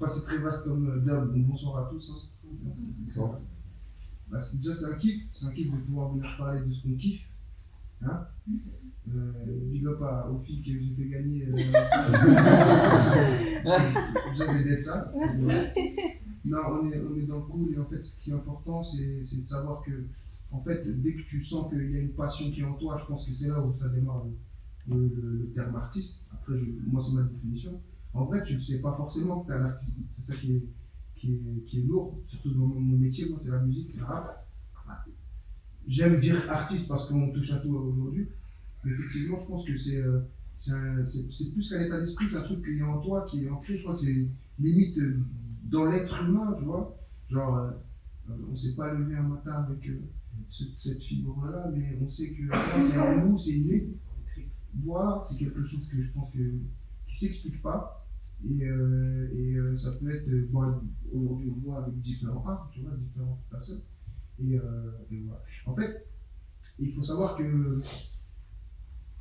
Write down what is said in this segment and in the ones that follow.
Enfin, c'est très vaste comme d'hab. Bonsoir à tous. Hein. Bah, c'est un kiff. C'est un kiff de pouvoir venir parler de ce qu'on kiffe. Hein. Big up aux filles que j'ai fait gagner. Vous avez d'être ça. Non, on est dans le cool et en fait, ce qui est important, c'est de savoir que, en fait, dès que tu sens qu'il y a une passion qui est en toi, je pense que c'est là où ça démarre le terme artiste. Après, moi, c'est ma définition. En vrai, tu ne sais pas forcément que tu es un artiste. C'est ça qui est lourd, surtout dans mon métier, moi, c'est la musique, c'est le rap. J'aime dire artiste parce qu'on touche à tout aujourd'hui, mais effectivement, je pense que c'est plus qu'un état d'esprit, c'est un truc qui est en toi, qui est ancré. Je crois que c'est limite dans l'être humain, tu vois. Genre, on ne s'est pas levé un matin avec cette fibre-là, mais on sait que c'est en nous, c'est inné. Voilà, c'est quelque chose que je pense qui ne s'explique pas. Et ça peut être, bon, aujourd'hui on le voit avec différents arts, tu vois, différentes personnes. Et voilà. En fait, il faut savoir que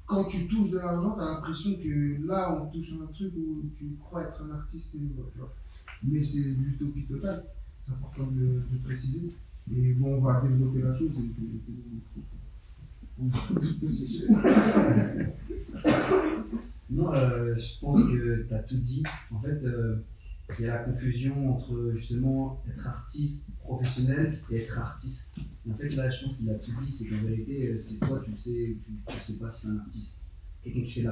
quand tu touches de l'argent, tu as l'impression que là on touche un truc où tu crois être un artiste, et voilà, tu vois. Mais c'est l'utopie totale, c'est important de préciser. Et bon, on va développer la chose et on va tout positionner. Non, je pense que tu as tout dit. En fait, il y a la confusion entre justement être artiste professionnel et être artiste. Et en fait, là, je pense qu'il a tout dit. C'est qu'en vérité, c'est toi, tu sais pas si c'est un artiste. Quelqu'un qui fait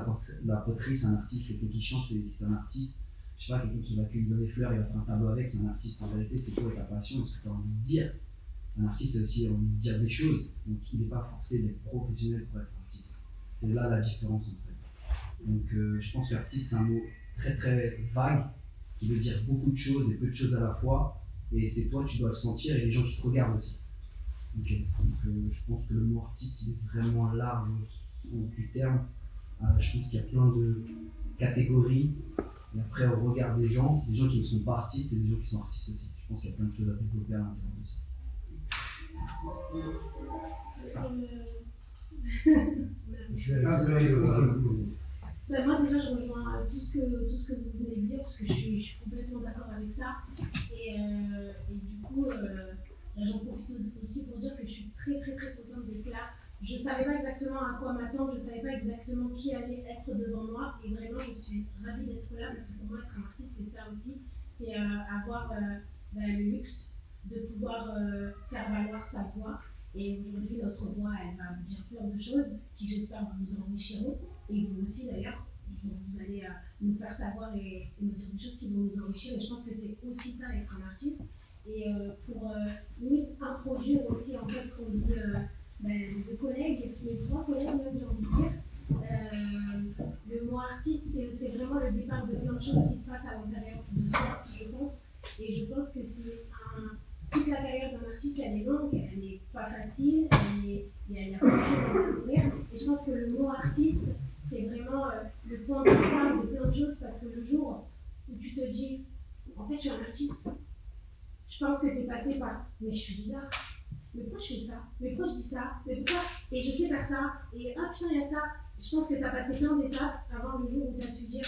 la poterie, c'est un artiste. Quelqu'un qui chante, c'est un artiste. Je sais pas, quelqu'un qui va cueillir des fleurs, il va faire un tableau avec, c'est un artiste. En vérité, c'est toi et ta passion et ce que tu as envie de dire. Un artiste, c'est aussi envie de dire des choses. Donc, il n'est pas forcé d'être professionnel pour être artiste. C'est là la différence, en fait. Donc je pense que artiste c'est un mot très très vague qui veut dire beaucoup de choses et peu de choses à la fois et c'est toi tu dois le sentir et les gens qui te regardent aussi. Okay. Donc je pense que le mot artiste il est vraiment large au sens du terme. Je pense qu'il y a plein de catégories et après au regard des gens qui ne sont pas artistes et des gens qui sont artistes aussi. Je pense qu'il y a plein de choses à développer à l'intérieur de ça. Moi déjà je rejoins tout ce que vous venez de dire parce que je suis complètement d'accord avec ça et du coup j'en profite aussi pour dire que je suis très très très contente d'être là. Je ne savais pas exactement à quoi m'attendre, je ne savais pas exactement qui allait être devant moi et vraiment je suis ravie d'être là parce que pour moi être un artiste c'est ça aussi, c'est avoir le luxe de pouvoir faire valoir sa voix. Et aujourd'hui, notre voix, elle va vous dire plein de choses qui, j'espère, vous enrichiront. Et vous aussi, d'ailleurs, vous allez nous faire savoir et nous dire des choses qui vont nous enrichir. Et je pense que c'est aussi ça, être un artiste. Et pour limite introduire aussi, en fait, ce qu'on dit de collègues, mes 3 collègues, même, j'ai envie de dire, le mot artiste, c'est vraiment le départ de plein de choses qui se passent à l'intérieur de soi, je pense. Et je pense que c'est toute la carrière d'un artiste, elle est longue, elle n'est pas facile, il y a plein de choses à découvrir. Et je pense que le mot artiste, c'est vraiment le point de départ de plein de choses parce que le jour où tu te dis, en fait, je suis un artiste, je pense que tu es passé par, mais je suis bizarre, mais pourquoi je fais ça, mais pourquoi je dis ça, mais pourquoi, et je sais faire ça, et ah putain, il y a ça. Je pense que tu as passé plein d'étapes avant le jour où tu as su dire,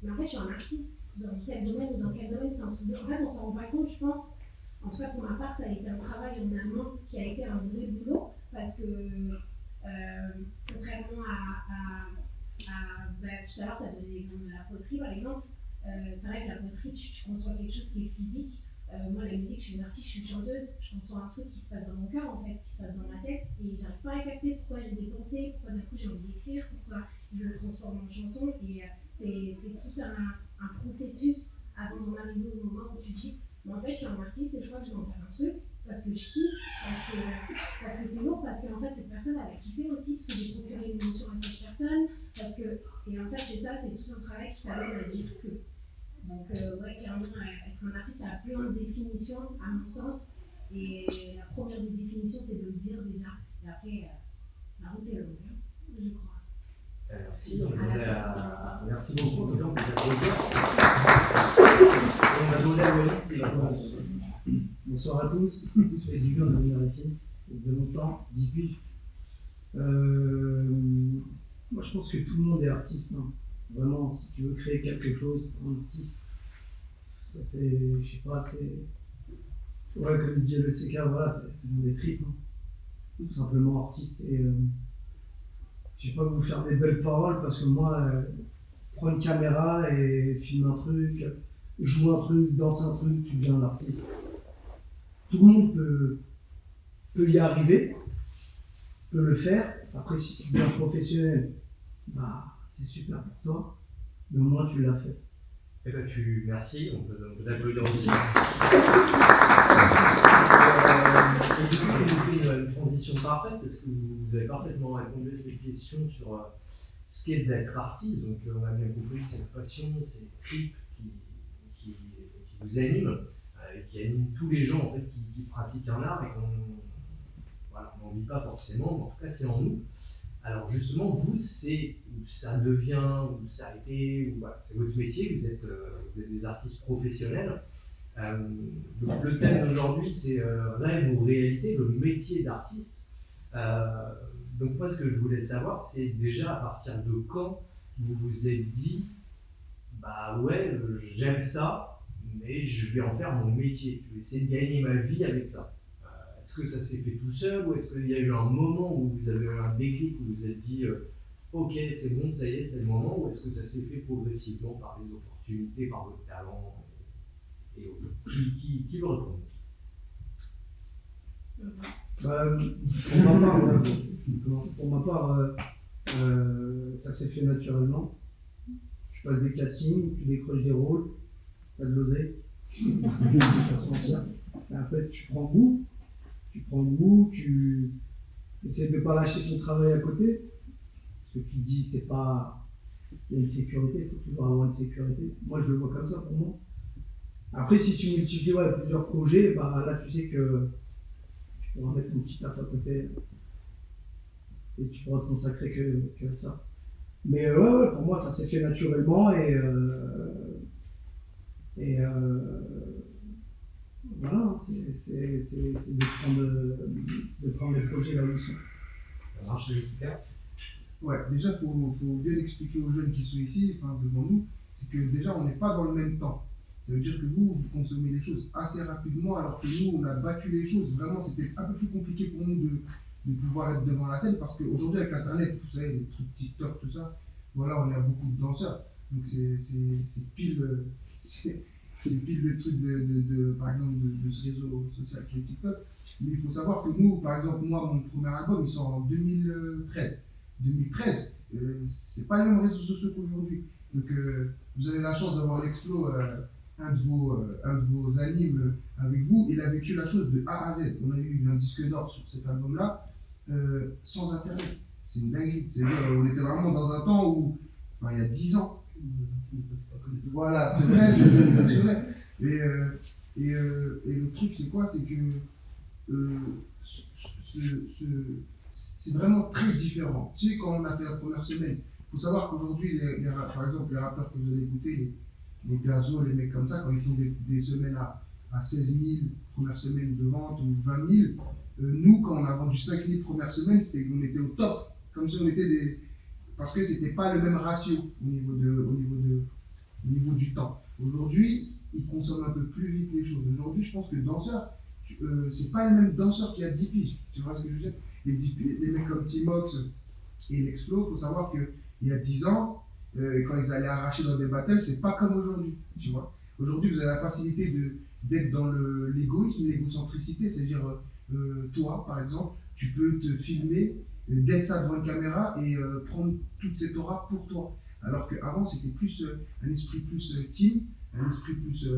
mais en fait, je suis un artiste, dans tel domaine ou dans quel domaine, c'est un truc de. En fait, on s'en rend pas compte, je pense. En tout cas, pour ma part, ça a été un travail en amont qui a été un vrai boulot parce que, contrairement tout à l'heure, tu as donné l'exemple de la poterie, par exemple. C'est vrai que la poterie, tu conçois quelque chose qui est physique. Moi, la musique, je suis une artiste, je suis une chanteuse. Je conçois un truc qui se passe dans mon cœur, en fait, qui se passe dans ma tête. Et j'arrive pas à capter pourquoi j'ai des pensées, pourquoi d'un coup j'ai envie d'écrire, pourquoi je le transforme en chanson. Et c'est tout un processus avant d'en arriver au moment où tu dis. Mais en fait, je suis un artiste et je crois que je vais en faire un truc parce que je kiffe, parce que c'est lourd, parce qu'en fait, cette personne, elle a kiffé aussi, parce que j'ai procuré une émotion à cette personne, et en fait, c'est ça, c'est tout un travail qui t'amène à dire que. Donc, ouais, clairement, être un artiste, ça a plein de définitions, à mon sens, et la première des définitions, c'est de le dire déjà, et après, la route est longue, je crois. Merci, merci beaucoup. Donc, on va demander à Walid s'il va commencer. Bonsoir à tous, ça fait du bien de venir ici, de longtemps, 10 piges. Moi je pense que tout le monde est artiste, hein. Vraiment, si tu veux créer quelque chose, un artiste, Ça, c'est, je sais pas, c'est. Ouais, comme il dit le CK, voilà, c'est dans des tripes. Hein. Tout simplement, artiste, et. Je vais pas vous faire des belles paroles parce que moi, prends une caméra et filme un truc, joue un truc, danse un truc, tu deviens un artiste. Tout le monde peut y arriver, peut le faire. Après, si tu deviens professionnel, bah, c'est super pour toi, mais au moins tu l'as fait. Eh ben, merci, on peut t'applaudir aussi. Et du coup, tu nous fais une transition parfaite parce que vous avez parfaitement répondu à cette question sur ce qu'est d'être artiste. Donc, on a bien compris que c'est la passion, c'est le trip qui vous anime, et qui anime tous les gens en fait, qui pratiquent un art et qu'on n'en vit pas forcément, mais en tout cas, c'est en nous. Alors justement, vous, c'est où ça devient, où ça a été, voilà, c'est votre métier, vous êtes des artistes professionnels. Donc le thème d'aujourd'hui, c'est rêve ou réalité, le métier d'artiste. Donc moi, ce que je voulais savoir, c'est déjà à partir de quand vous vous êtes dit, bah ouais, j'aime ça, mais je vais en faire mon métier, je vais essayer de gagner ma vie avec ça. Est-ce que ça s'est fait tout seul ou est-ce qu'il y a eu un moment où vous avez eu un déclic, où vous vous êtes dit ok, c'est bon, ça y est, c'est le moment, ou est-ce que ça s'est fait progressivement par les opportunités, par votre talent et autres? Qui veut répondre? Pour ma part, ça s'est fait naturellement. Tu passes des castings, tu décroches des rôles, tu as de l'oseille, pas se mentir. Et après, tu prends goût, tu essaies de ne pas lâcher ton travail à côté, parce que tu te dis, c'est pas. Il y a une sécurité, il faut toujours avoir une sécurité. Moi, je le vois comme ça pour moi. Après, si tu multiplies plusieurs projets, bah, là, tu sais que tu pourras mettre une petite taf à côté et tu pourras te consacrer que à ça. Mais ouais, pour moi, ça s'est fait naturellement et voilà, c'est de prendre les projets là où ils sont. Ça marche, Jessica? Ouais, déjà, il faut bien expliquer aux jeunes qui sont ici, enfin devant nous, c'est que déjà, on n'est pas dans le même temps. Ça veut dire que vous consommez les choses assez rapidement, alors que nous, on a battu les choses. Vraiment, c'était un peu plus compliqué pour nous de pouvoir être devant la scène, parce qu'aujourd'hui, avec Internet, vous savez, les trucs TikTok, tout ça, voilà, on a beaucoup de danseurs. Donc, c'est pile le truc par exemple, de ce réseau social qui est TikTok. Mais il faut savoir que nous, par exemple, moi, mon premier album, il sort en 2013. 2013, c'est pas les mêmes réseaux sociaux qu'aujourd'hui. Donc, vous avez la chance d'avoir l'Explo, un de vos animes avec vous. Il a vécu la chose de A à Z. On a eu un disque d'or sur cet album-là, sans Internet. C'est une dinguerie. C'est-à-dire, on était vraiment dans un temps où, enfin, il y a 10 ans. Voilà, c'est vrai, c'est vrai. Et le truc, c'est quoi? C'est que c'est vraiment très différent. Tu sais, quand on a fait la première semaine, il faut savoir qu'aujourd'hui, par exemple, les rappeurs que vous allez écouter, les Gazo, les mecs comme ça, quand ils font des semaines à 16 000 première semaine de vente ou 20 000, nous, quand on a vendu 5 000 première semaine, on était au top. Comme si on était des. Parce que c'était pas le même ratio au niveau du temps. Aujourd'hui, ils consomment un peu plus vite les choses. Aujourd'hui, je pense que danseur, c'est pas les mêmes danseurs qu'il y a 10 piges. Tu vois ce que je veux dire? Les mecs comme Timox et l'Exflow, il faut savoir qu'il y a 10 ans, quand ils allaient arracher dans des battles, c'est pas comme aujourd'hui. Tu vois? Aujourd'hui, vous avez la facilité d'être dans l'égoïsme, l'égocentricité, c'est-à-dire toi, par exemple, tu peux te filmer, d'être ça devant une caméra et prendre toute cette aura pour toi. Alors qu'avant, c'était plus un esprit plus team, un esprit plus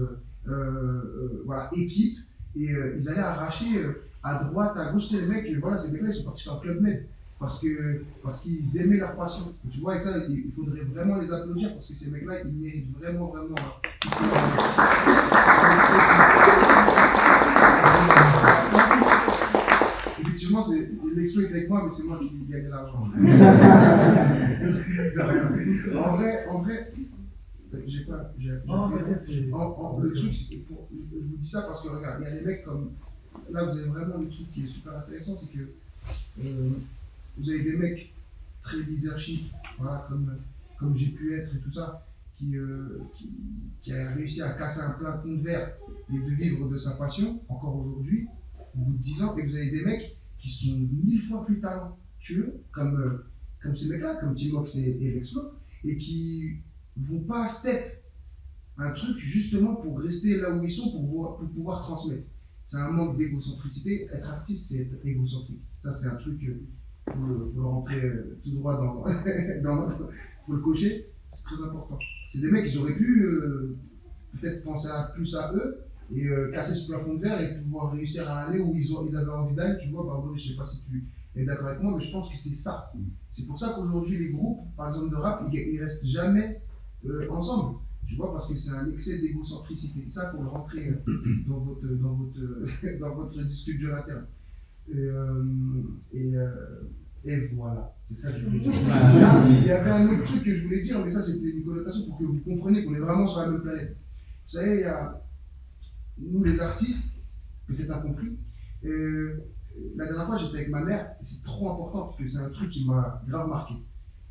voilà, équipe, et ils allaient arracher à droite, à gauche. Tu sais, les mecs, voilà, ces mecs-là, ils sont partis faire un club med parce qu'ils aimaient leur passion. Et tu vois, et ça, il faudrait vraiment les applaudir parce que ces mecs-là, ils méritent vraiment. Effectivement, l'exploit est avec moi, mais c'est moi qui gagne l'argent. En vrai, j'ai pas. Le truc, c'est que je vous dis ça parce que regarde, il y a des mecs comme. Là, vous avez vraiment le truc qui est super intéressant, c'est que vous avez des mecs très leadership, voilà, comme j'ai pu être et tout ça, qui a réussi à casser un plafond de verre et de vivre de sa passion, encore aujourd'hui, au bout de 10 ans, et vous avez des mecs qui sont 1000 fois plus talentueux, comme ces mecs-là, comme Timox et Lexflo, et qui vont pas step un truc justement pour rester là où ils sont, pour pouvoir transmettre. C'est un manque d'égocentricité. Être artiste, c'est être égocentrique. Ça, c'est un truc, faut le rentrer tout droit faut le cocher. C'est très important. C'est des mecs qui auraient pu peut-être penser plus à eux et casser ce plafond de verre et pouvoir réussir à aller où ils avaient envie d'aller. Tu vois, bah, je sais pas si tu es d'accord avec moi, mais je pense que c'est ça. C'est pour ça qu'aujourd'hui, les groupes, par exemple de rap, ils restent jamais ensemble. Tu vois, parce que c'est un excès d'égocentricité. Et ça, il faut le rentrer dans votre disque dur interne. Et voilà, c'est ça que je voulais dire. Il y avait un autre truc que je voulais dire, mais ça, c'était une connotation pour que vous compreniez qu'on est vraiment sur la même planète. Vous savez, il y a nous, les artistes, peut-être incompris. La dernière fois, j'étais avec ma mère, et c'est trop important parce que c'est un truc qui m'a grave marqué.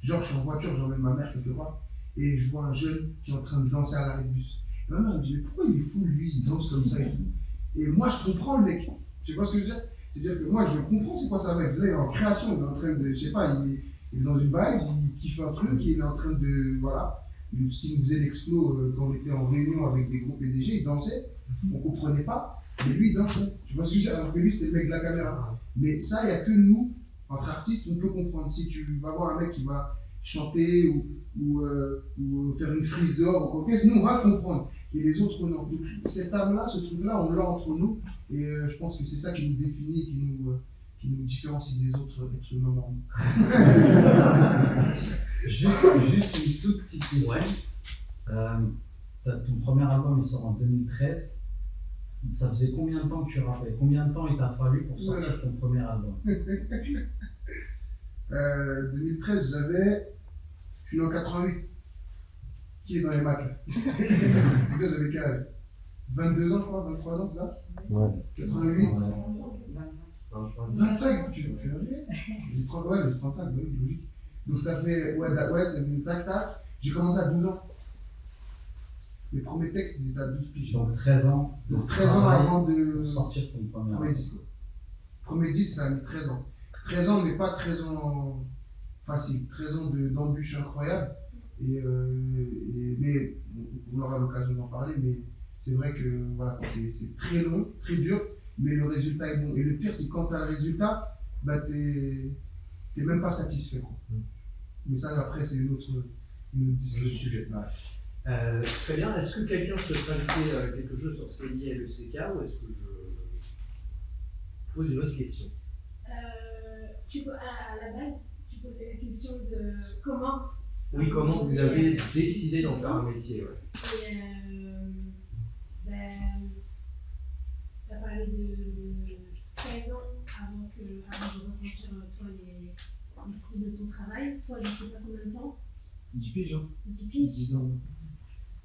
Genre, je suis en voiture, j'emmène ma mère quelque part. Et je vois un jeune qui est en train de danser à l'arrêt de bus. Et ma mère me dit, mais pourquoi il est fou, lui, il danse comme ça et tout. Et moi, je comprends le mec. Tu vois ce que je veux dire? C'est-à-dire que moi, je comprends c'est quoi ça va. Vous savez, en création, il est en train de, je sais pas, il est dans une vibe, il kiffe un truc, il est en train de, voilà. Ce qui nous faisait l'exflo quand on était en réunion avec des gros PDG, il dansait, on comprenait pas, mais lui, il dansait. Tu vois ce que je veux dire? Alors que lui, c'était le mec de la caméra. Mais ça, il n'y a que nous, entre artistes, on peut comprendre. Si tu vas voir un mec qui va chanter ou faire une frise dehors ou quoi, nous on va comprendre, et les autres non. Donc cette âme-là, ce truc-là, on l'a entre nous, et je pense que c'est ça qui nous définit, qui nous différencie des autres êtres humains normaux. Juste une toute petite question. Ouais. Ton premier album il sort en 2013. Ça faisait combien de temps que tu rappais? Combien de temps il t'a fallu pour sortir ton premier album? 2013, je suis né en 88. Qui est dans les maths là? C'est quoi, j'avais quel âge? 22 ans, je crois, 23 ans, c'est ça? Ouais. 88. 25. 25, tu as vu? J'ai 30, ouais, j'ai 35, oui, logique. Donc ça fait, ça fait tac. J'ai commencé à 12 ans. Les premiers textes, ils étaient à 12 piges. Donc 13 ans. Donc 13 ans avant de sortir ton premier disque. Premier disque, ça a mis 13 ans. 13 ans, mais pas 13 ans facile. 13 ans d'embûches incroyables. Mais on aura l'occasion d'en parler, mais c'est vrai que voilà, c'est très long, très dur, mais le résultat est bon. Et le pire, c'est quand tu as le résultat, bah, t'es même pas satisfait. Quoi. Mais ça, après, c'est une autre sujet. Ouais. Très bien. Est-ce que quelqu'un souhaite rajouter quelque chose sur ce qu'est lié à l'ECK ou est-ce que je pose une autre question? À la base, tu posais la question de comment. Oui, comment vous avez décidé d'en faire un métier, ouais. Tu as parlé de 13 ans avant de ressentir toi, les fruits de ton travail. Toi, je ne sais pas combien de temps. 10 piges, hein. 10 piges. 10 ans.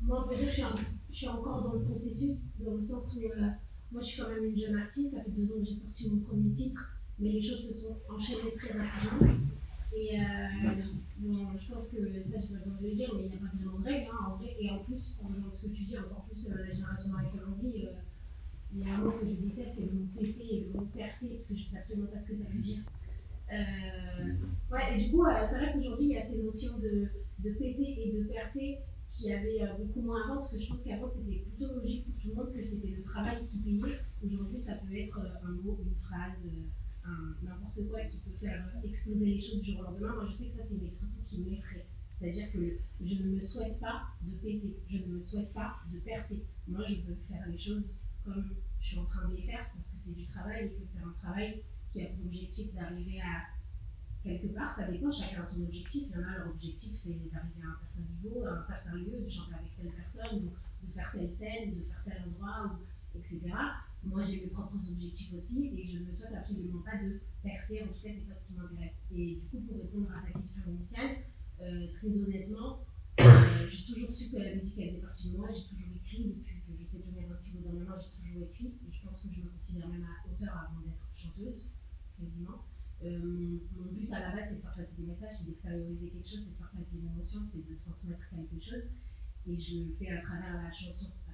Moi, on peut dire que je suis encore dans le processus, dans le sens où moi, je suis quand même une jeune artiste. Ça fait 2 ans que j'ai sorti mon premier titre, mais les choses se sont enchaînées très rapidement. Et bon, je pense que ça, je n'ai pas besoin de le dire, mais il n'y a pas vraiment de règles, hein, en vrai. Et en plus, pour rejoindre ce que tu dis, encore plus la génération dans laquelle on vit, il y a un mot que je déteste, c'est le mot péter et le mot percer, parce que je ne sais absolument pas ce que ça veut dire. Ouais, et du coup, c'est vrai qu'aujourd'hui, il y a ces notions de péter et de percer qui avaient beaucoup moins avant, parce que je pense qu'avant, c'était plutôt logique pour tout le monde que c'était le travail qui payait. Aujourd'hui, ça peut être un mot, une phrase, n'importe quoi qui peut faire exploser les choses du jour au lendemain. Moi, je sais que ça, c'est une expression qui m'effraie. C'est-à-dire que je ne me souhaite pas de péter, je ne me souhaite pas de percer. Moi, je veux faire les choses comme je suis en train de les faire, parce que c'est du travail et que c'est un travail qui a pour objectif d'arriver à quelque part. Ça dépend, chacun a son objectif. Il y en a, leur objectif, c'est d'arriver à un certain niveau, à un certain lieu, de chanter avec telle personne, ou de faire telle scène, de faire tel endroit, etc. Moi, j'ai mes propres objectifs aussi et je ne souhaite absolument pas de percer. En tout cas, c'est pas ce qui m'intéresse. Et du coup, pour répondre à ta question initiale, très honnêtement, j'ai toujours su que la musique elle faisait partie de moi. J'ai toujours écrit depuis que je sais tenir un stylo dans ma main. J'ai toujours écrit. Et je pense que je me considère même à auteur avant d'être chanteuse, quasiment. Mon but à la base, c'est de faire passer des messages, c'est d'extérioriser quelque chose, c'est de faire passer une émotion, c'est de transmettre quelque chose. et je le fais à travers la chanson, à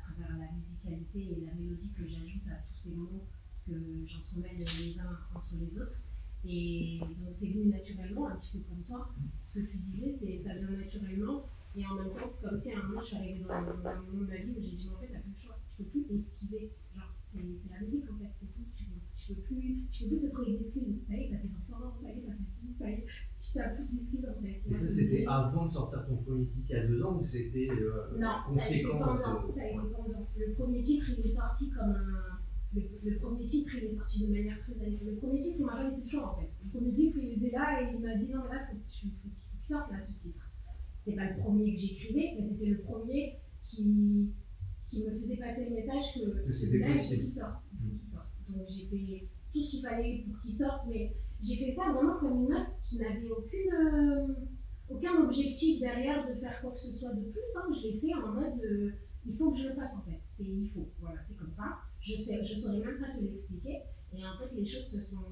travers la musicalité et la mélodie que j'ajoute à tous ces mots que j'entremêle les uns entre les autres. Et donc c'est venu naturellement, un petit peu comme toi. Ce que tu disais, ça vient naturellement. Et en même temps, c'est comme si à un moment je suis arrivée dans un moment de ma vie où j'ai dit en fait, t'as plus le choix, tu peux plus esquiver. Genre, c'est la musique en fait, c'est tout. Tu peux plus te trouver d'excuses. Ça y est, t'as tes enfants, ça y est, t'as fait ci, ça y est, tu n'as plus d'excuses en fait. Et ça, c'était avant de sortir ton premier titre il y a 2 ans ou c'était non, conséquent? Ça a été pendant. Le premier titre, il est sorti comme un. Le premier titre, il est sorti de manière très allée. Le premier titre, il m'a pas laissé le choix en fait. Le premier titre, il était là et il m'a dit non, mais là, faut qu'il sorte là, ce titre. C'était pas le premier que j'écrivais, mais c'était le premier qui me faisait passer le message que c'était là, il faut possible. qu'il sorte. Donc j'ai fait tout ce qu'il fallait pour qu'il sorte, mais j'ai fait ça vraiment comme une meuf qui n'avait aucun objectif derrière de faire quoi que ce soit de plus. Hein. Je l'ai fait en mode il faut que je le fasse en fait. Il faut, voilà, c'est comme ça. Je saurais même pas te l'expliquer. Et en fait, les choses se sont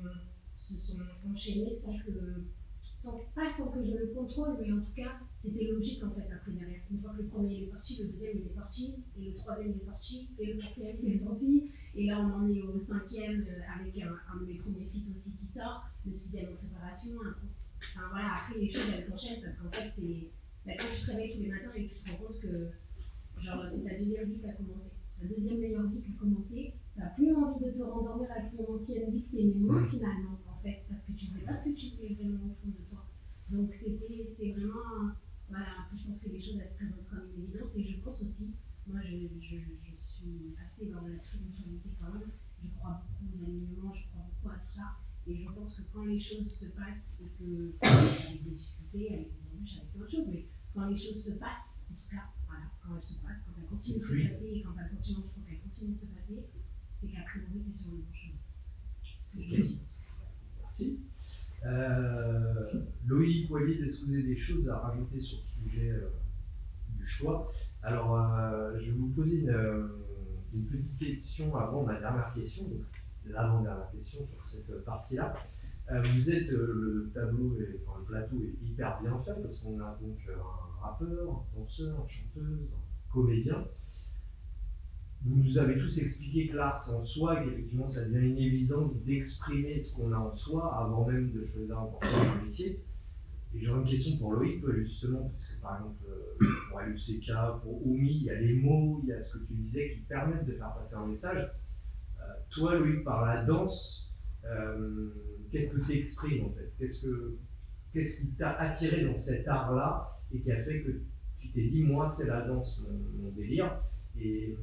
enchaînées sans que je le contrôle, mais en tout cas, c'était logique en fait après derrière. Une fois que le premier il est sorti, le deuxième il est sorti, et le troisième il est sorti, et le quatrième il est sorti, et là on en est au 5e avec un de mes premiers feats aussi qui sort, le 6e en préparation. Enfin voilà, après les choses elles s'enchaînent parce qu'en fait quand tu te réveilles tous les matins et que tu te rends compte que genre c'est ta deuxième vie qui a commencé, ta deuxième meilleure vie qui a commencé, t'as plus envie de te rendormir avec ton ancienne vie que t'aimais moins finalement en fait, parce que tu ne sais pas ce que tu fais vraiment au fond de toi. Donc c'est vraiment, voilà, après je pense que les choses elles se présentent comme une évidence et je pense aussi, moi je suis assez dans la spiritualité quand même, je crois beaucoup aux alignements, je crois beaucoup à tout ça et je pense que quand les choses se passent et que, avec des difficultés, avec des embûches, avec plein de choses, mais quand les choses se passent, en tout cas, voilà, quand elles se passent, quand elles continuent de se passer et quand tu as le sentiment qu'il faut qu'elles continuent de se passer, c'est qu'a priori tu es sur le bon chemin. C'est ce que je me dis. Merci. Loïc, Walid, est-ce que vous avez des choses à rajouter sur le sujet du choix? Alors, je vais vous poser une petite question avant ma dernière question, donc l'avant-dernière question sur cette partie-là. Vous êtes, le plateau est hyper bien fait parce qu'on a donc un rappeur, un danseur, une chanteuse, un comédien. Vous nous avez tous expliqué que l'art c'est en soi et qu'effectivement ça devient une évidence d'exprimer ce qu'on a en soi avant même de choisir un métier. Et j'aurais une question pour Loïc, justement, parce que par exemple pour LUCK, pour Oumi, il y a les mots, il y a ce que tu disais qui permettent de faire passer un message. Toi Loïc, par la danse, qu'est-ce que tu exprimes en fait? Qu'est-ce qui t'a attiré dans cet art-là et qui a fait que tu t'es dit moi c'est la danse mon délire? Et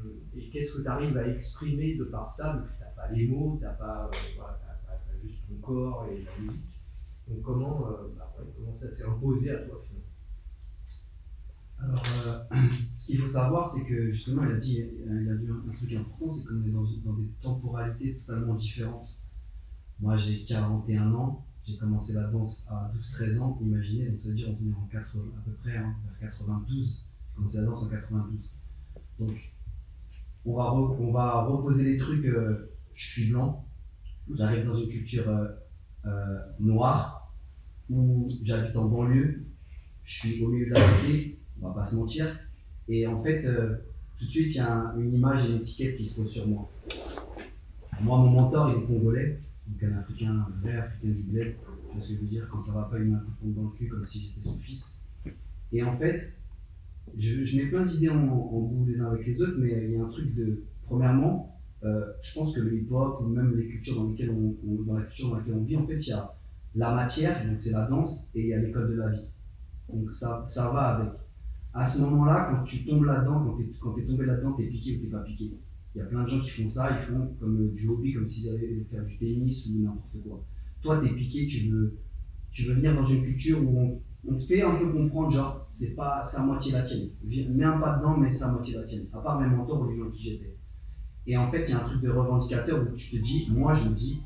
qu'est-ce que tu arrives à exprimer de par ça? Donc, tu n'as pas les mots, tu n'as pas t'as juste ton corps et la musique. Donc comment ça s'est imposé à toi finalement? Alors, ce qu'il faut savoir, c'est que justement, il a dit un truc important, c'est qu'on est dans des temporalités totalement différentes. Moi, j'ai 41 ans, j'ai commencé la danse à 12-13 ans, imaginez, donc ça veut dire on est en 80, à peu près, vers 92. J'ai commencé la danse en 92. Donc, on va reposer les trucs. Je suis blanc, j'arrive dans une culture noire, où j'habite en banlieue, je suis au milieu de la cité, on va pas se mentir, et en fait, tout de suite, il y a une image et une étiquette qui se pose sur moi. Moi, mon mentor, il est congolais, donc un Africain, un vrai Africain du bled, tu vois ce que je veux dire, quand ça va pas, il met un coup de pompe dans le cul comme si j'étais son fils. Et en fait, je mets plein d'idées en bout les uns avec les autres, mais il y a un truc de. Premièrement, je pense que le hip-hop ou même les cultures dans lesquelles dans la culture dans laquelle on vit, en fait, il y a la matière, donc c'est la danse, et il y a l'école de la vie. Donc ça va avec. À ce moment-là, quand tu tombes là-dedans, quand t'es tombé là-dedans, t'es piqué ou t'es pas piqué. Il y a plein de gens qui font ça, ils font comme du hobby, comme s'ils allaient faire du tennis ou n'importe quoi. Toi, t'es piqué, tu veux venir dans une culture où on te fait un peu comprendre, genre, c'est à moitié la tienne. Mets un pas dedans, mais c'est à moitié la tienne. À part mes mentors ou les gens avec qui j'étais. Et en fait, il y a un truc de revendicateur où tu te dis, moi, je me dis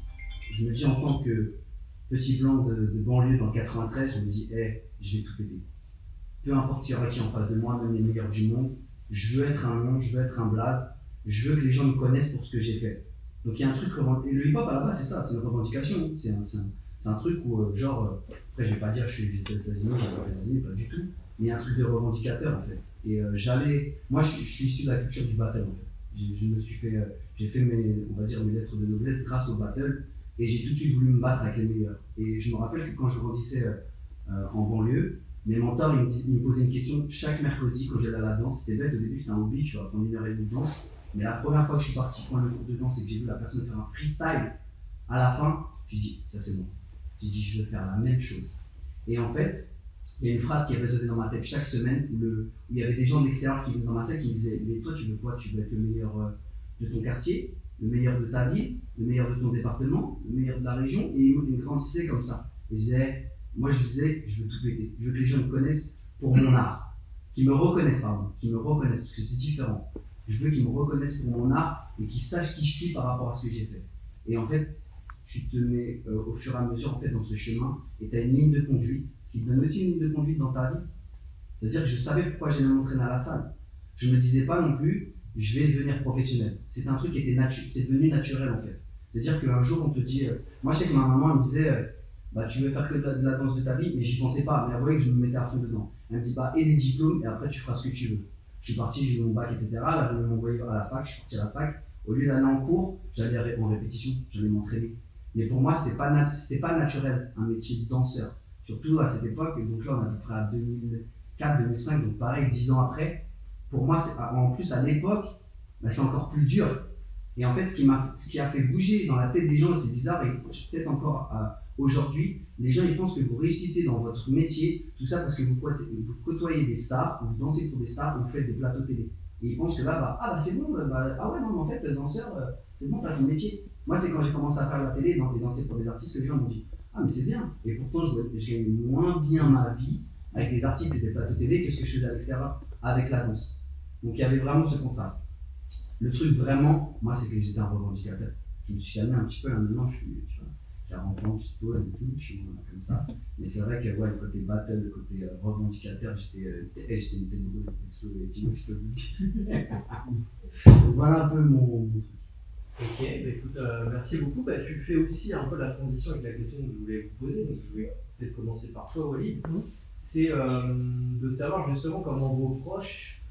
en tant que petit blanc de banlieue dans le 93, je me dis, je vais tout péter. Peu importe s'il y aura qui en face de moi, même les meilleurs du monde, je veux être un nom, je veux être un blaze, je veux que les gens me connaissent pour ce que j'ai fait. Donc il y a un truc, et le hip-hop à la base, c'est ça, c'est une revendication. C'est un truc où, genre, après je vais pas dire je suis aux États-Unis, pas du tout, mais il y a un truc de revendicateur en fait. Et moi je suis issu de la culture du battle en fait. J'ai fait on va dire mes lettres de noblesse grâce au battle et j'ai tout de suite voulu me battre avec les meilleurs. Et je me rappelle que quand je grandissais en banlieue, mes mentors ils me posaient une question chaque mercredi quand j'allais à la danse. C'était bête, au début c'était un hobby, tu vas prendre 1h30 de danse. Mais la première fois que je suis parti prendre le cours de danse et que j'ai vu la personne faire un freestyle, à la fin, j'ai dit ça c'est bon. J'ai dit je veux faire la même chose. Et en fait, il y a une phrase qui résonnait dans ma tête chaque semaine où il y avait des gens de l'extérieur qui venaient dans ma tête qui me disaient mais toi tu veux quoi? Tu veux être le meilleur de ton quartier, le meilleur de ta ville, le meilleur de ton département, le meilleur de la région. Et ils me grandissaient comme ça. Et moi je disais je veux tout péter. Je veux que les gens me connaissent pour mon art. Qu'ils me reconnaissent parce que c'est différent. Je veux qu'ils me reconnaissent pour mon art et qu'ils sachent qui je suis par rapport à ce que j'ai fait. Et en fait, tu te mets au fur et à mesure en fait, dans ce chemin et tu as une ligne de conduite, ce qui te donne aussi une ligne de conduite dans ta vie. C'est-à-dire que je savais pourquoi j'allais m'entraîner à la salle. Je ne me disais pas non plus, je vais devenir professionnel. C'est un truc qui était c'est devenu naturel en fait. C'est-à-dire qu'un jour on te dit, moi je sais que ma maman elle me disait, tu veux faire que de la danse de ta vie, mais j'y pensais pas, mais elle voyait que je me mettais à fond dedans. Elle me dit, et des diplômes et après tu feras ce que tu veux. Je suis parti, j'ai eu mon bac, etc. Là, je voulais m'envoyer à la fac, je suis parti à la fac. Au lieu d'aller en cours, j'allais en répétition, j'allais m'entraîner. Mais pour moi, c'était pas naturel, un métier de danseur. Surtout à cette époque, donc là, on est à peu près à 2004, 2005, donc pareil, 10 ans après. Pour moi, en plus, à l'époque, c'est encore plus dur. Et en fait, ce qui a fait bouger dans la tête des gens, c'est bizarre, et peut-être encore aujourd'hui, les gens ils pensent que vous réussissez dans votre métier, tout ça parce que vous côtoyez des stars, vous dansez pour des stars, vous faites des plateaux télé. Et ils pensent que là, c'est bon, ah ouais, non, mais en fait, danseur, c'est bon, t'as ton métier. Moi, c'est quand j'ai commencé à faire la télé et danser pour des artistes que les gens m'ont dit, ah, mais c'est bien. Et pourtant, je gagne moins bien ma vie avec des artistes et des plateaux télé que ce que je faisais à l'extérieur avec la danse. Donc, il y avait vraiment ce contraste. Le truc vraiment, moi, c'est que j'étais un revendicateur. Je me suis calmé un petit peu, là, maintenant, je suis, tu vois, 40 ans, je suppose, et tout, je suis comme ça. Mais c'est vrai que le côté battle, le côté revendicateur, j'étais une tête de boule, je peux vous dire. Voilà un peu mon truc. Ok, écoute, merci beaucoup. Tu fais aussi un peu la transition avec la question que je voulais vous poser, donc je vais peut-être commencer par toi, Walid. C'est de savoir justement comment vos proches,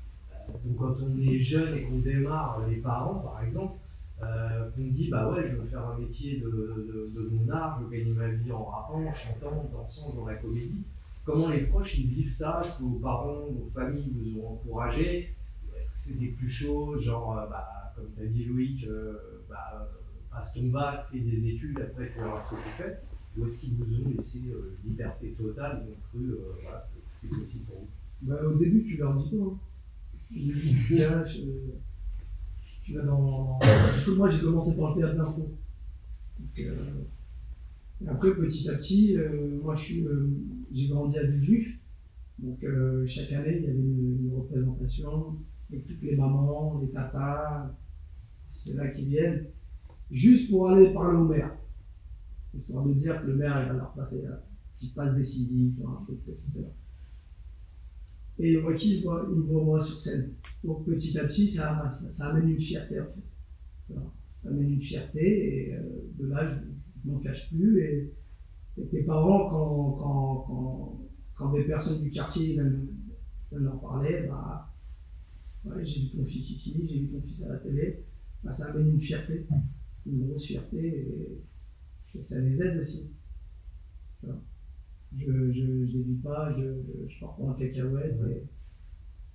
donc quand on est jeune et qu'on démarre, les parents par exemple, qu'on dit ouais, je veux faire un métier de mon art, je veux gagner ma vie en rappant, en chantant, en dansant, dans la comédie. Comment les proches ils vivent ça? Est-ce que vos parents, vos familles vous ont encouragé? Est-ce que c'était plus chaud, genre comme tu as dit Loïc, passe ton bac, fais des études, après tu verras ce que tu fais? Ou est-ce qu'ils vous ont laissé liberté totale, ils ont cru que c'est possible pour vous? Au début, tu leur dis pas. Tu vas dans. Moi, j'ai commencé par le théâtre d'impro. Et après, petit à petit, moi, j'ai grandi à Villejuif. Donc, chaque année, il y avait une représentation avec toutes les mamans, les tatas, c'est là qui viennent, juste pour aller parler au maire. Histoire de dire que le maire, il va leur passer une petite passe décisive, un truc, c'est ça. Et Rocky, il me voit moi sur scène. Donc petit à petit, ça amène une fierté en fait. Voilà. Ça amène une fierté et de là, je m'en cache plus. Et tes parents, quand des personnes du quartier viennent leur parler, ouais, j'ai vu ton fils ici, j'ai vu ton fils à la télé, ça amène une fierté, une grosse fierté et ça les aide aussi. Voilà. Je les vis pas, je pars pas en cacahuète. Ouais.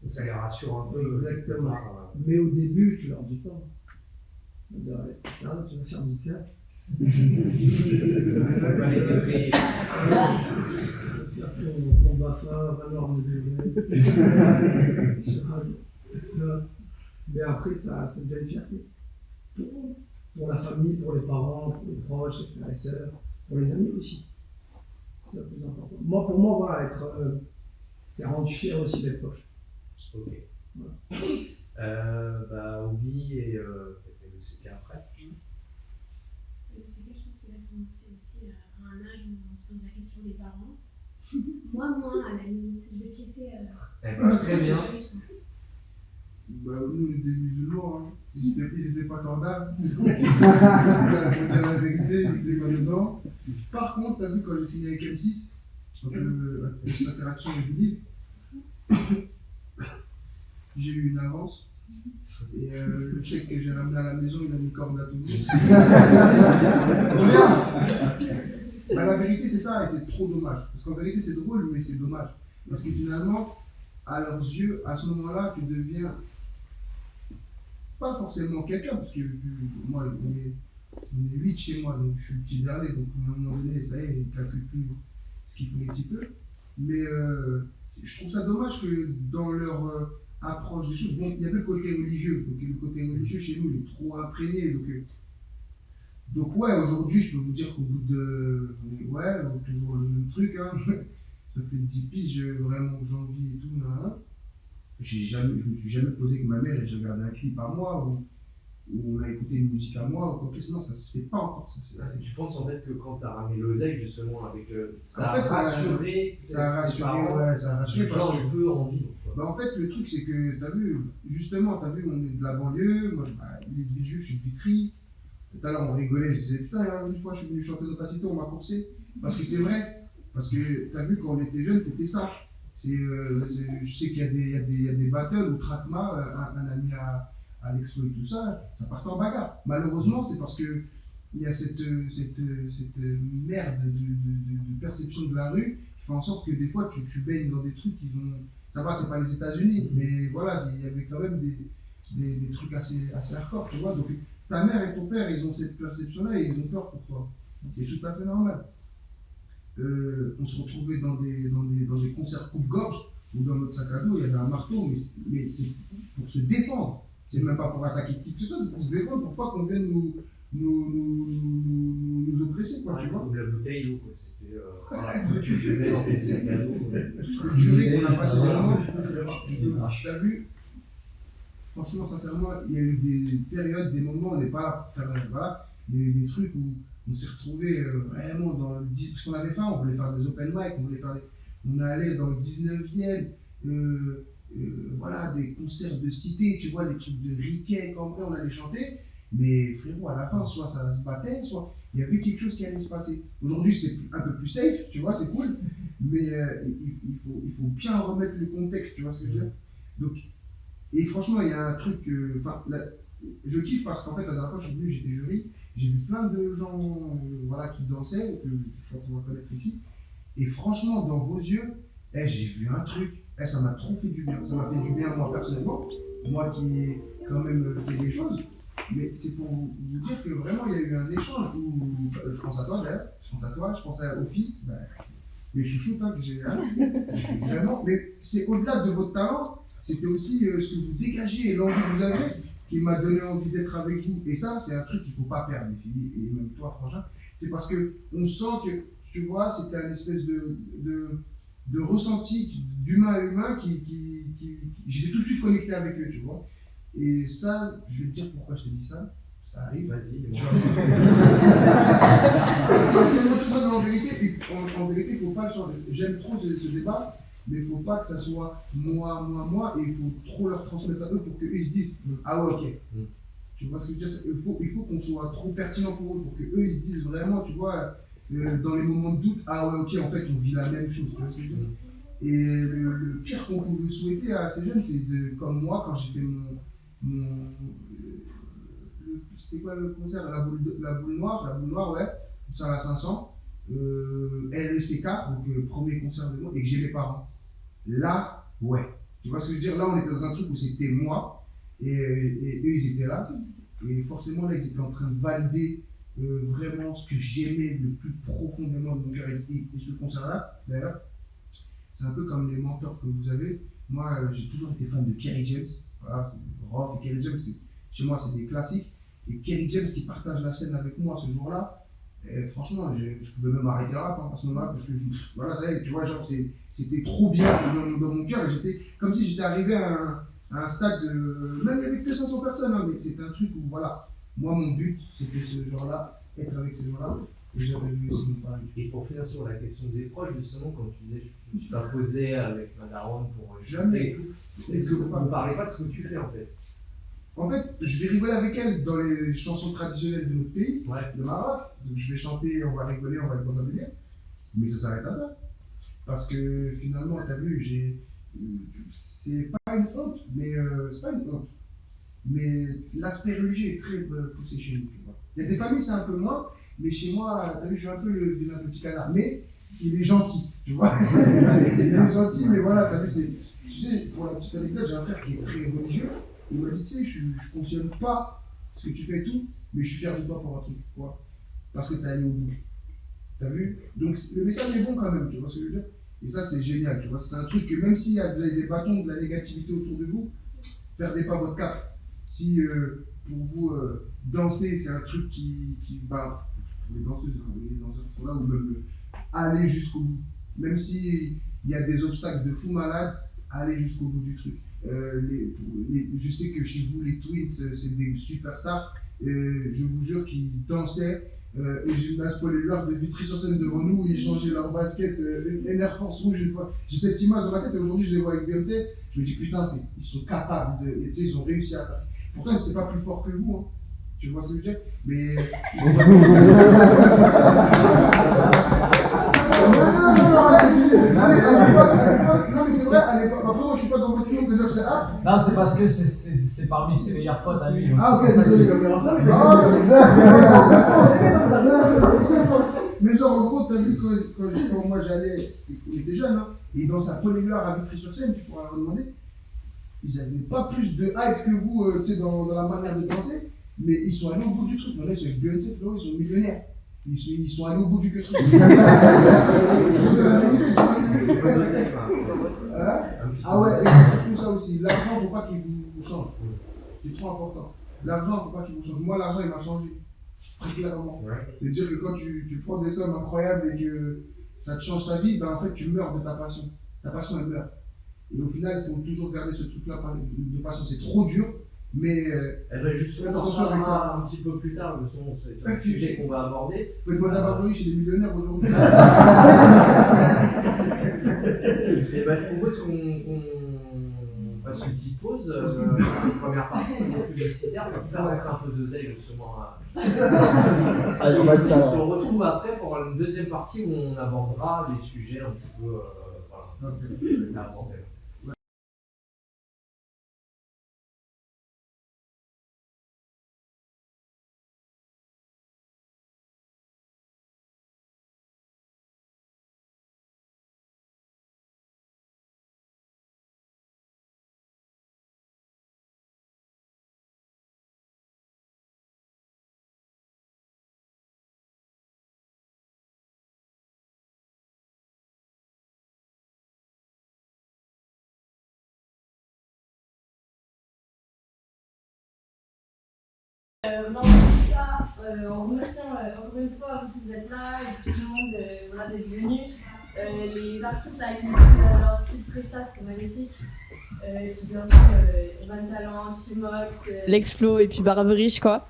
Donc ça les rassure un peu. Exactement. Mais au début, tu leur dis pas. Ça, tu vas faire du théâtre. Va les appeler. On Bafa, Valor de mais après, ça devient une fierté. Pour la famille, pour les parents, pour les proches, les frères et sœurs, pour les amis aussi. C'est le plus important. Pour moi, voilà, c'est rendre fier aussi d'être proche. Ok. Voilà. Obi et le CK après. Le CK, je pense qu'il a commencé aussi à un âge où on se pose la question des parents. Moi, à la limite, je vais te laisser. Très bien. Nous, on était musulmans, hein. Ils n'étaient pas cordables. C'est faut dire la vérité, ils n'étaient pas dedans. Par contre, tu as vu quand j'ai signé avec M6, donc cette interaction est libre. j'ai eu une avance. Et le chèque que j'ai ramené à la maison, il a mis corde à tout le monde. Bah, la vérité, c'est ça, et c'est trop dommage. Parce qu'en vérité, c'est drôle, mais c'est dommage. Parce que finalement, à leurs yeux, à ce moment-là, tu deviens pas forcément quelqu'un, parce que moi, on est 8 chez moi, donc je suis le petit dernier, donc à un moment donné, ça y est, ils ne calculent plus ce qu'il faut un petit peu. Mais je trouve ça dommage que dans leur approche des choses, bon, il y avait le côté religieux, donc le côté religieux chez nous, il est trop imprégné, donc ouais, aujourd'hui, je peux vous dire qu'au bout de, ouais, toujours le même truc, hein, ça fait 10 piges, vraiment, que j'envie et tout, je me suis jamais posé avec ma mère et j'ai regardé un clip à moi, où on a écouté une musique à moi, ou quoi que ce soit, non, ça se fait pas encore. Je pense en fait que quand tu as ramené l'oseille, justement, avec ça En fait, a rassuré, ça a rassuré parce genre que il peut en vivre. Quoi. bah, en fait, le truc, c'est que, t'as vu, justement, on est de la banlieue, moi, il est de Villejuif, je suis de Vitry. Tout à l'heure, on rigolait, je disais, putain, une fois, je suis venu chanter dans ta cité, on m'a coursé. Parce que c'est vrai, parce que, t'as vu, quand on était jeune, c'était ça. Je sais qu'il y a des battles où Trakma, un ami à l'expo et tout ça, ça partait en bagarre. Malheureusement, c'est parce que il y a cette merde de perception de la rue qui fait en sorte que des fois, tu baignes dans des trucs qui ont... Ça va, c'est pas les États-Unis, mais voilà, il y avait quand même des trucs assez hardcore, tu vois. Donc, ta mère et ton père, ils ont cette perception-là et ils ont peur pour toi. C'est tout à fait normal. On se retrouvait dans des concerts coupe-gorge où dans notre sac à dos, il y avait un marteau, mais c'est pour se défendre. C'est même pas pour attaquer qui que ce soit, c'est pour se défendre, pour pas qu'on vienne nous oppresser, quoi, tu vois. C'est comme la bouteille d'eau, quoi. C'était, voilà, tu te mets dans tes sacs à dos. Je peux te jurer qu'on a passé des moments, t'as vu, franchement, sincèrement, il y a eu des périodes, des moments, on n'est pas là pour faire, voilà, des trucs où on s'est retrouvés vraiment dans le 10, parce qu'on avait faim, on voulait faire des open mic, on allait dans le 19e, voilà, des concerts de cité, tu vois, des trucs de Riquet, comme on allait chanter, mais frérot, à la fin, soit ça se battait, soit il y avait quelque chose qui allait se passer. Aujourd'hui, c'est un peu plus safe, tu vois, c'est cool, mais il faut bien remettre le contexte, tu vois ce que je veux dire. Donc, et franchement, il y a un truc, je kiffe parce qu'en fait, la dernière fois, je suis venu, j'étais jury, j'ai vu plein de gens voilà, qui dansaient, que je suis en train de reconnaître ici, et franchement, dans vos yeux, j'ai vu un truc. Ça m'a trop fait du bien. Ça m'a fait du bien moi personnellement, moi qui ai quand même fait des choses. Mais c'est pour vous dire que vraiment il y a eu un échange où je pense à toi d'ailleurs, je pense aux filles, les chouchoutes que j'ai vraiment. Mais c'est au-delà de votre talent, c'était aussi ce que vous dégagez et l'envie que vous avez qui m'a donné envie d'être avec vous. Et ça, c'est un truc qu'il ne faut pas perdre, les filles, et même toi, Frangin. C'est parce qu'on sent que, tu vois, c'était une espèce de ressenti d'humain à humain j'étais tout de suite connecté avec eux, tu vois. Et ça, je vais te dire pourquoi je te dis ça. Ça arrive. Vas-y, Tu vois, en vérité, il faut pas le changer. J'aime trop ce débat, mais il ne faut pas que ça soit moi, et il faut trop leur transmettre à eux pour qu'eux ils se disent ah ouais, ok. Tu vois ce que je veux dire? Il faut qu'on soit trop pertinent pour eux, pour qu'eux ils se disent vraiment, tu vois, dans les moments de doute, ah ouais, ok, en fait, on vit la même chose. Tu vois ce que je veux dire? Et le pire qu'on pouvait souhaiter à ces jeunes, c'est comme moi, quand j'ai fait c'était quoi le concert? La boule noire, ouais, ça à 500, LECK, donc premier concert de moi, et que j'ai mes parents. Là, ouais. Tu vois ce que je veux dire? Là, on était dans un truc où c'était moi, et eux, ils étaient là, et forcément, là, ils étaient en train de valider vraiment ce que j'aimais le plus profondément de mon cœur. Et ce concert-là, d'ailleurs, c'est un peu comme les mentors que vous avez. Moi, j'ai toujours été fan de Kerry James. Voilà, Roth et Kerry James, chez moi, c'est des classiques. Et Kerry James qui partage la scène avec moi ce jour-là, franchement, je pouvais même arrêter le rap à ce moment-là, parce que voilà, ça y est, tu vois, genre, c'était trop bien dans mon cœur. Et j'étais comme si j'étais arrivé à un stade de. Même avec que 500 personnes, hein, mais c'était un truc où, voilà, moi, mon but, c'était ce genre-là, être avec ces gens-là. Et j'avais réussi mon pari. Et pour finir sur la question des proches, justement, quand tu disais que tu t'imposais avec ma daronne pour jamais et tout, est-ce que vous ne parlez pas de ce que tu fais en fait? En fait, je vais rigoler avec elle dans les chansons traditionnelles de notre pays, Ouais. le Maroc. Donc je vais chanter, on va rigoler, on va être dans un délire. Mais ça s'arrête à ça. Parce que finalement, tu as vu, c'est pas une honte, mais c'est pas une honte. Mais l'aspect religieux est très poussé chez nous, tu vois. Il y a des familles, c'est un peu moins, mais chez moi, t'as vu, je suis un peu le vilain petit canard. Mais il est gentil, tu vois. Il est gentil, mais voilà, t'as vu, tu sais, pour la petite anecdote, j'ai un frère qui est très religieux. Il m'a dit, tu sais, je cautionne pas ce que tu fais et tout, mais je suis fier de toi pour un truc, quoi. Parce que t'es allé au bout. T'as vu? Donc le message est bon quand même, tu vois ce que je veux dire? Et ça, c'est génial, tu vois. C'est un truc que même s'il y a des bâtons, de la négativité autour de vous, perdez pas votre cap. Si pour vous, danser, c'est un truc qui bah, pour les danseuses sont là, ou même aller jusqu'au bout. Même s'il y a des obstacles de fou malade, aller jusqu'au bout du truc. Je sais que chez vous, les Twins, c'est des superstars. Je vous jure qu'ils dansaient. Et gymnase Polylueur de Vitry-sur-Seine devant nous, ils changeaient leur basket, Air Force Rouge une fois. J'ai cette image dans ma tête et aujourd'hui je les vois avec Beyoncé. Je me dis putain, ils sont capables de. Et tu sais, ils ont réussi à faire. Pourtant, ils n'étaient pas plus forts que vous. Hein. Tu vois ce que je veux dire? Mais. Non, mais c'est vrai, à l'époque. Après, moi je suis pas dans votre monde, c'est-à-dire que c'est ah. Non, c'est parce que c'est parmi ses meilleurs potes à lui. Ah, ok, désolé. Mais genre, en gros, t'as vu quand moi j'allais, on était jeunes, hein, et dans sa Polylueur à Vitry-sur-Seine, tu pourras leur demander, ils n'avaient pas plus de hype que vous, tu sais, dans la manière de danser, mais ils sont allés au bout du truc. Maintenant, ils sont avec Beyoncé, Flo, ils sont millionnaires. Ils sont allés au bout du truc. Ah ouais, et c'est surtout ça aussi. L'argent, faut pas qu'il vous change. C'est trop important. L'argent, faut pas qu'il vous change. Moi, l'argent, il m'a changé. Très clairement. C'est-à-dire que quand tu prends des sommes incroyables et que ça te change ta vie, ben en fait, tu meurs de ta passion. Ta passion, elle meurt. Et au final, il faut toujours garder ce truc-là de passion. C'est trop dur, mais. Elle va justement attention avec ça. un petit peu plus tard, c'est un sujet qu'on va aborder. Vous pouvez demander à Barbery chez les millionnaires aujourd'hui. Et ben, je propose qu'on fasse une petite pause. Cette première partie, on est publicitaire pour faire rentrer un peu d'oseille justement. Allez, on va être On se retrouve après pour une deuxième partie où on abordera des sujets un petit peu. Voilà. En remerciant encore une fois vous êtes là et tout le monde voilà, d'être venu. Les artistes là, qui ont leur petite prestation, c'est magnifique. Puis bien sûr, Van Talent, Chimox, L'Explo et puis Barbery, quoi.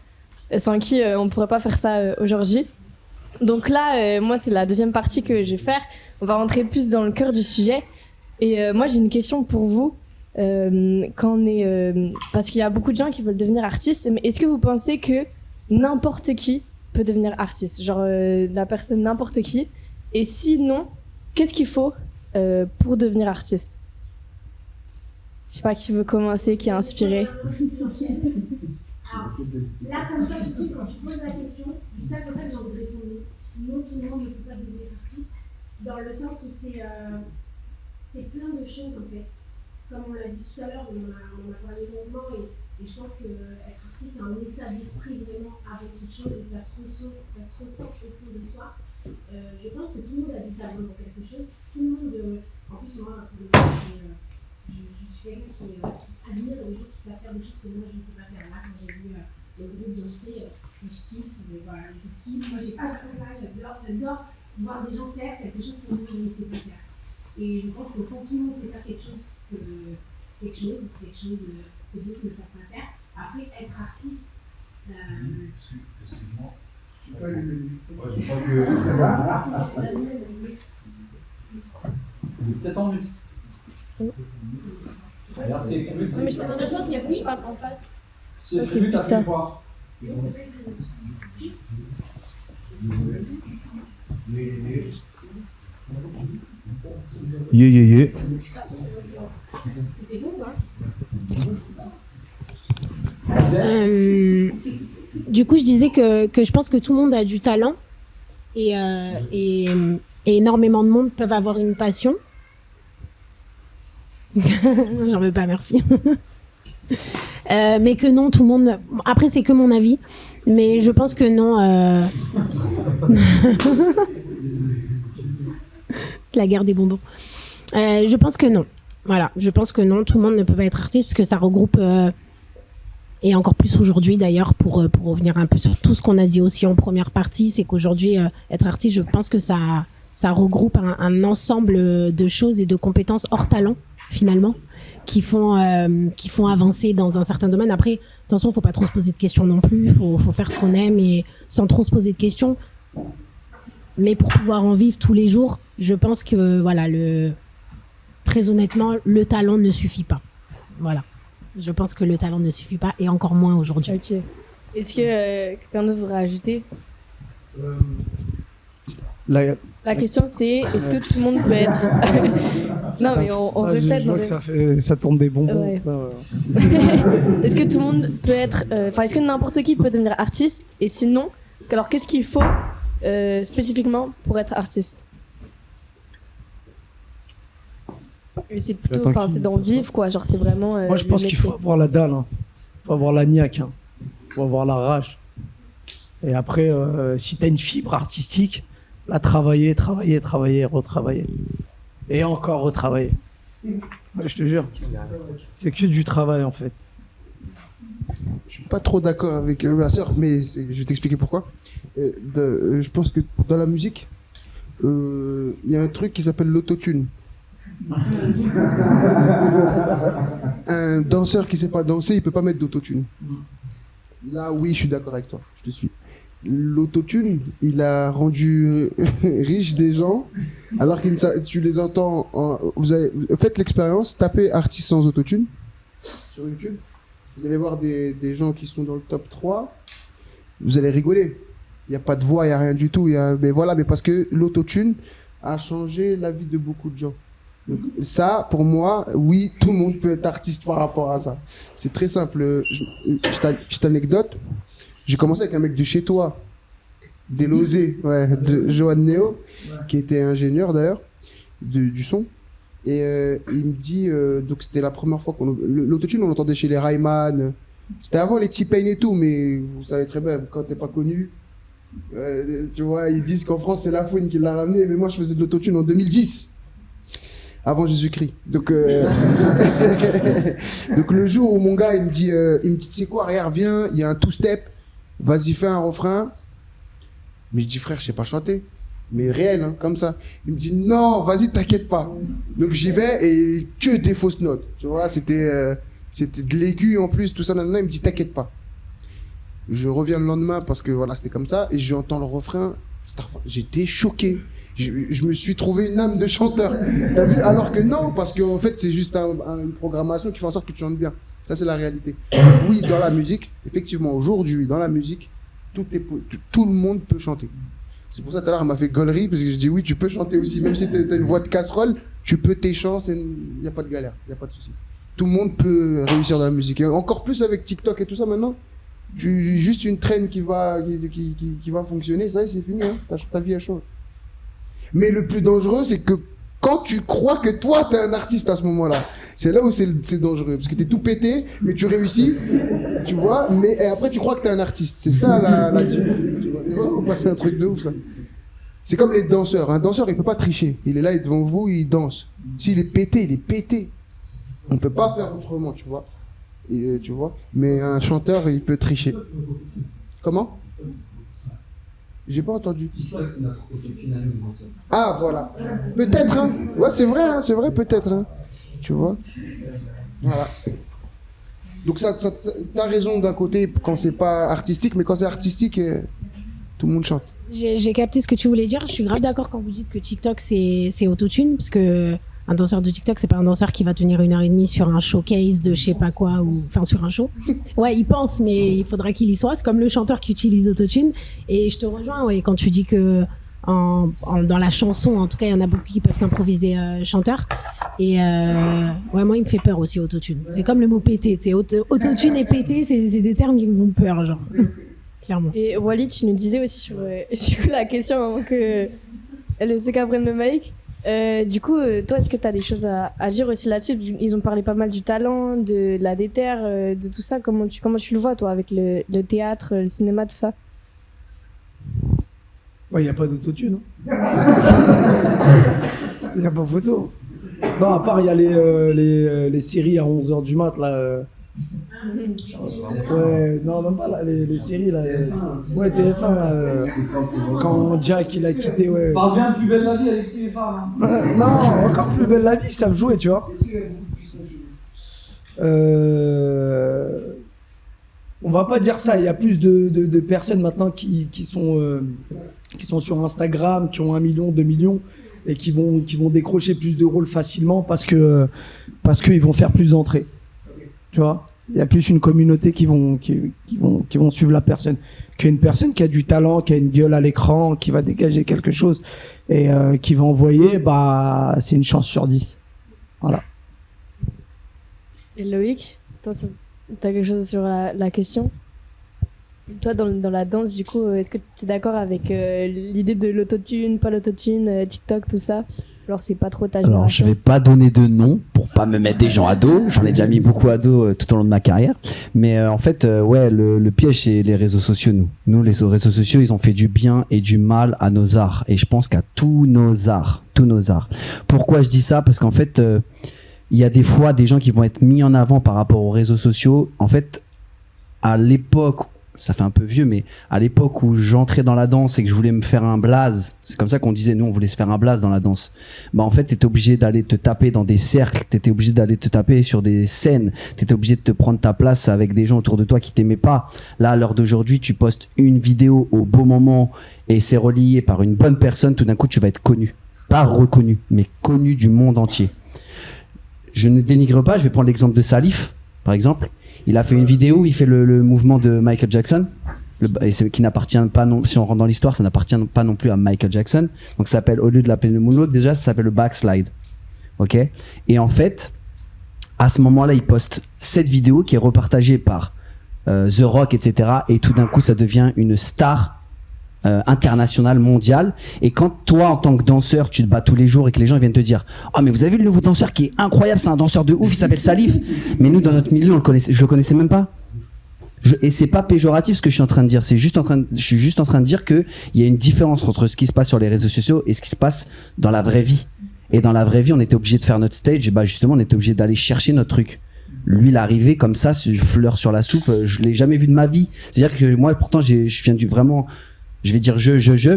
Sans qui on ne pourrait pas faire ça aujourd'hui. Donc là, moi, c'est la deuxième partie que je vais faire. On va rentrer plus dans le cœur du sujet. Et moi, j'ai une question pour vous. Quand on est, parce qu'il y a beaucoup de gens qui veulent devenir artistes, mais est-ce que vous pensez que n'importe qui peut devenir artiste, genre la personne n'importe qui, et sinon, qu'est-ce qu'il faut pour devenir artiste? Je sais pas qui veut commencer, qui est inspiré. Alors, là, comme ça, tout de suite, quand tu poses la question, du tac au tac, j'ai envie de répondre non, tout le monde ne peut pas devenir artiste, dans le sens où c'est plein de choses en fait. Comme on l'a dit tout à l'heure, on a parlé longuement et je pense que être artiste, c'est un état d'esprit vraiment avec toute chose et ça se ressent au fond de soi. Je pense que tout le monde a du talent pour quelque chose. Tout le monde, en plus moi, je suis quelqu'un qui admire les gens qui savent faire des choses que moi je ne sais pas faire. Là, quand j'ai vu le groupe danser, je kiffe, voilà, je kiffe. Moi, j'ai pas fait ça, j'adore voir des gens faire quelque chose que moi je ne sais pas faire. Et je pense qu'au fond, tout le monde sait faire quelque chose que d'autres ne savent pas faire. Après, être artiste. Excuse-moi. Je crois que. Il est peut-être en mute. Regarde, c'est mute. Mais je pense qu'il y a plus que je parle en face. C'est mute à ça. plus voir. Yeah. Du coup, je disais que je pense que tout le monde a du talent et énormément de monde peuvent avoir une passion. J'en veux pas, merci. Mais que non, tout le monde. Après, c'est que mon avis, mais je pense que non. La guerre des bonbons. Je pense que non. Voilà, je pense que non, tout le monde ne peut pas être artiste parce que ça regroupe. Et encore plus aujourd'hui d'ailleurs, pour revenir un peu sur tout ce qu'on a dit aussi en première partie, c'est qu'aujourd'hui, être artiste, je pense que ça regroupe un ensemble de choses et de compétences hors talent, finalement, qui font avancer dans un certain domaine. Après, attention, faut pas trop se poser de questions non plus, faut faire ce qu'on aime et sans trop se poser de questions. Mais pour pouvoir en vivre tous les jours, je pense que, voilà, très honnêtement, le talent ne suffit pas. Voilà. Je pense que le talent ne suffit pas, et encore moins aujourd'hui. Ok. Est-ce que quelqu'un d'autre voudrait ajouter? La question c'est, est-ce que tout le monde peut être... Non mais on répète. Je vois que ça tourne des bonbons. Ouais. Est-ce que tout le monde peut être... est-ce que n'importe qui peut devenir artiste? Et sinon, alors qu'est-ce qu'il faut spécifiquement pour être artiste? Et c'est plutôt, c'est d'en vivre quoi, genre c'est vraiment. Moi je pense qu'il faut avoir la dalle, hein. Faut avoir la niaque, hein. Faut avoir la rage. Et après, si t'as une fibre artistique, la travailler, retravailler. Et encore retravailler. Ouais, je te jure. C'est que du travail en fait. Je suis pas trop d'accord avec ma sœur, mais je vais t'expliquer pourquoi. Je pense que dans la musique, il y a un truc qui s'appelle l'autotune. Un danseur qui sait pas danser, il peut pas mettre d'autotune. Là, oui, je suis d'accord avec toi, je te suis. L'autotune, il a rendu riche des gens, alors que tu les entends. Faites l'expérience, tapez artiste sans autotune sur YouTube. Vous allez voir des gens qui sont dans le top 3, vous allez rigoler. Il n'y a pas de voix, il n'y a rien du tout. Mais parce que l'autotune a changé la vie de beaucoup de gens. Donc, ça, pour moi, oui, tout le monde peut être artiste par rapport à ça. C'est très simple. Petite anecdote. J'ai commencé avec un mec de chez toi, Délosé, de Johan Neo, qui était ingénieur d'ailleurs, du son. Et il me dit, donc c'était la première fois l'autotune, on l'entendait chez les Rayman. C'était avant les T-Pain et tout, mais vous savez très bien, quand t'es pas connu, tu vois, ils disent qu'en France c'est La Fouine qui l'a ramené, mais moi je faisais de l'autotune en 2010. Avant Jésus-Christ. Donc, donc le jour où mon gars, il me dit, tu sais quoi, regarde, viens, il y a un two-step, vas-y, fais un refrain. Mais je dis, frère, je sais pas chanter. Mais réel, hein, comme ça. Il me dit, non, vas-y, t'inquiète pas. Donc j'y vais et que des fausses notes. Tu vois, c'était de l'aigu en plus, tout ça, nanana. Il me dit, t'inquiète pas. Je reviens le lendemain parce que voilà, c'était comme ça, et j'entends le refrain. J'étais choqué. Je me suis trouvé une âme de chanteur. T'as vu? Alors que non, parce qu'en fait, c'est juste une programmation qui fait en sorte que tu chantes bien. Ça, c'est la réalité. Oui, dans la musique, effectivement, aujourd'hui, dans la musique, tout le monde peut chanter. C'est pour ça, tout à l'heure, elle m'a fait gaulerie, parce que je dis oui, tu peux chanter aussi. Même si t'as une voix de casserole, tu peux tes chants, il n'y a pas de galère, il n'y a pas de souci. Tout le monde peut réussir dans la musique. Et encore plus avec TikTok et tout ça maintenant. Juste une traîne qui va fonctionner, ça y est, c'est fini, hein. Ta vie, elle change. Mais le plus dangereux, c'est que quand tu crois que toi, t'es un artiste à ce moment-là, c'est là où c'est dangereux. Parce que t'es tout pété, mais tu réussis, tu vois, et après tu crois que t'es un artiste. C'est ça la différence. C'est vrai, c'est un truc de ouf, ça. C'est comme les danseurs. Un danseur, il peut pas tricher. Il est là, devant vous, il danse. S'il est pété, il est pété. On peut pas faire autrement, tu vois. Et, tu vois. Mais un chanteur, il peut tricher. Comment ? J'ai pas entendu. C'est notre autotune à nous, danseurs. Ah, voilà. Peut-être, hein. Ouais, c'est vrai, peut-être, hein. Tu vois. Voilà. Donc, t'as raison d'un côté quand c'est pas artistique, mais quand c'est artistique, tout le monde chante. J'ai capté ce que tu voulais dire. Je suis grave d'accord quand vous dites que TikTok, c'est autotune, parce que un danseur de TikTok, c'est pas un danseur qui va tenir 1h30 sur un showcase de je sais pas quoi, enfin sur un show. Ouais, il pense, mais il faudra qu'il y soit. C'est comme le chanteur qui utilise autotune. Et je te rejoins, ouais, quand tu dis que dans la chanson. En tout cas, il y en a beaucoup qui peuvent s'improviser chanteurs. Et ouais, moi, il me fait peur aussi, autotune. C'est comme le mot pété. Autotune et pété, c'est des termes qui me font peur, genre. Clairement. Et Wally, tu nous disais aussi sur la question avant que le CK prenne le mic. Du coup, toi, est-ce que tu as des choses à dire aussi là-dessus? Ils ont parlé pas mal du talent, de la déterre, de tout ça. Comment tu le vois, toi, avec le théâtre, le cinéma, tout ça? Il n'y a pas d'autotune. Il n'y a pas photo. Non, à part, il y a les séries à 11h du mat, là. Ouais, non, même pas là, les séries là. Ouais, TF1 là. Quand Jack il a quitté, ouais. Parle bien Plus belle la vie avec CFA. Non, encore Plus belle la vie, ils savent jouer, tu vois. On va pas dire ça, il y a plus de personnes maintenant qui sont sur Instagram, qui ont 1 million, 2 millions et qui vont décrocher plus de rôles facilement parce qu'ils vont faire plus d'entrées. Tu vois, il y a plus une communauté qui vont suivre la personne qu'une personne qui a du talent, qui a une gueule à l'écran, qui va dégager quelque chose et qui va envoyer, bah c'est une chance sur 10. Voilà. Et Loïc, toi, t'as quelque chose sur la question? Toi, dans la danse, du coup, est-ce que tu es d'accord avec l'idée de l'autotune, pas l'autotune, TikTok, tout ça? Alors, c'est pas trop ta génération? Alors, je vais pas donner de nom pour pas me mettre des gens à dos. J'en ai déjà mis beaucoup à dos tout au long de ma carrière. Mais en fait, ouais, le piège, c'est les réseaux sociaux, nous. Nous, les réseaux sociaux, ils ont fait du bien et du mal à nos arts. Et je pense qu'à tous nos arts. Pourquoi je dis ça? Parce qu'en fait, il y a des fois des gens qui vont être mis en avant par rapport aux réseaux sociaux. En fait, à l'époque, ça fait un peu vieux, mais à l'époque où j'entrais dans la danse et que je voulais me faire un blaze, c'est comme ça qu'on disait, nous on voulait se faire un blaze dans la danse. Bah en fait, t'étais obligé d'aller te taper dans des cercles, t'étais obligé d'aller te taper sur des scènes, t'étais obligé de te prendre ta place avec des gens autour de toi qui t'aimaient pas. Là, à l'heure d'aujourd'hui, tu postes une vidéo au beau moment et c'est relié par une bonne personne, tout d'un coup tu vas être connu. Pas reconnu, mais connu du monde entier. Je ne dénigre pas, je vais prendre l'exemple de Salif, par exemple. Il a fait une vidéo où il fait le mouvement de Michael Jackson, qui n'appartient pas, non, si on rentre dans l'histoire, ça n'appartient pas non plus à Michael Jackson. Donc ça s'appelle, au lieu de l'appeler le moonwalk, déjà, ça s'appelle le backslide. Ok? Et en fait, à ce moment-là, il poste cette vidéo qui est repartagée par The Rock, etc. Et tout d'un coup, ça devient une star international, mondial. Et quand toi, en tant que danseur, tu te bats tous les jours et que les gens viennent te dire « Oh, mais vous avez vu le nouveau danseur qui est incroyable, c'est un danseur de ouf, il s'appelle Salif. » Mais nous, dans notre milieu, je le connaissais même pas. Et c'est pas péjoratif ce que je suis en train de dire. Je suis juste en train de dire qu'il y a une différence entre ce qui se passe sur les réseaux sociaux et ce qui se passe dans la vraie vie. Et dans la vraie vie, on était obligé de faire notre stage. Et bah, justement, on était obligé d'aller chercher notre truc. Lui, il arrivait comme ça, fleur sur la soupe. Je l'ai jamais vu de ma vie. C'est-à-dire que moi, pourtant, je viens du vraiment... Je vais dire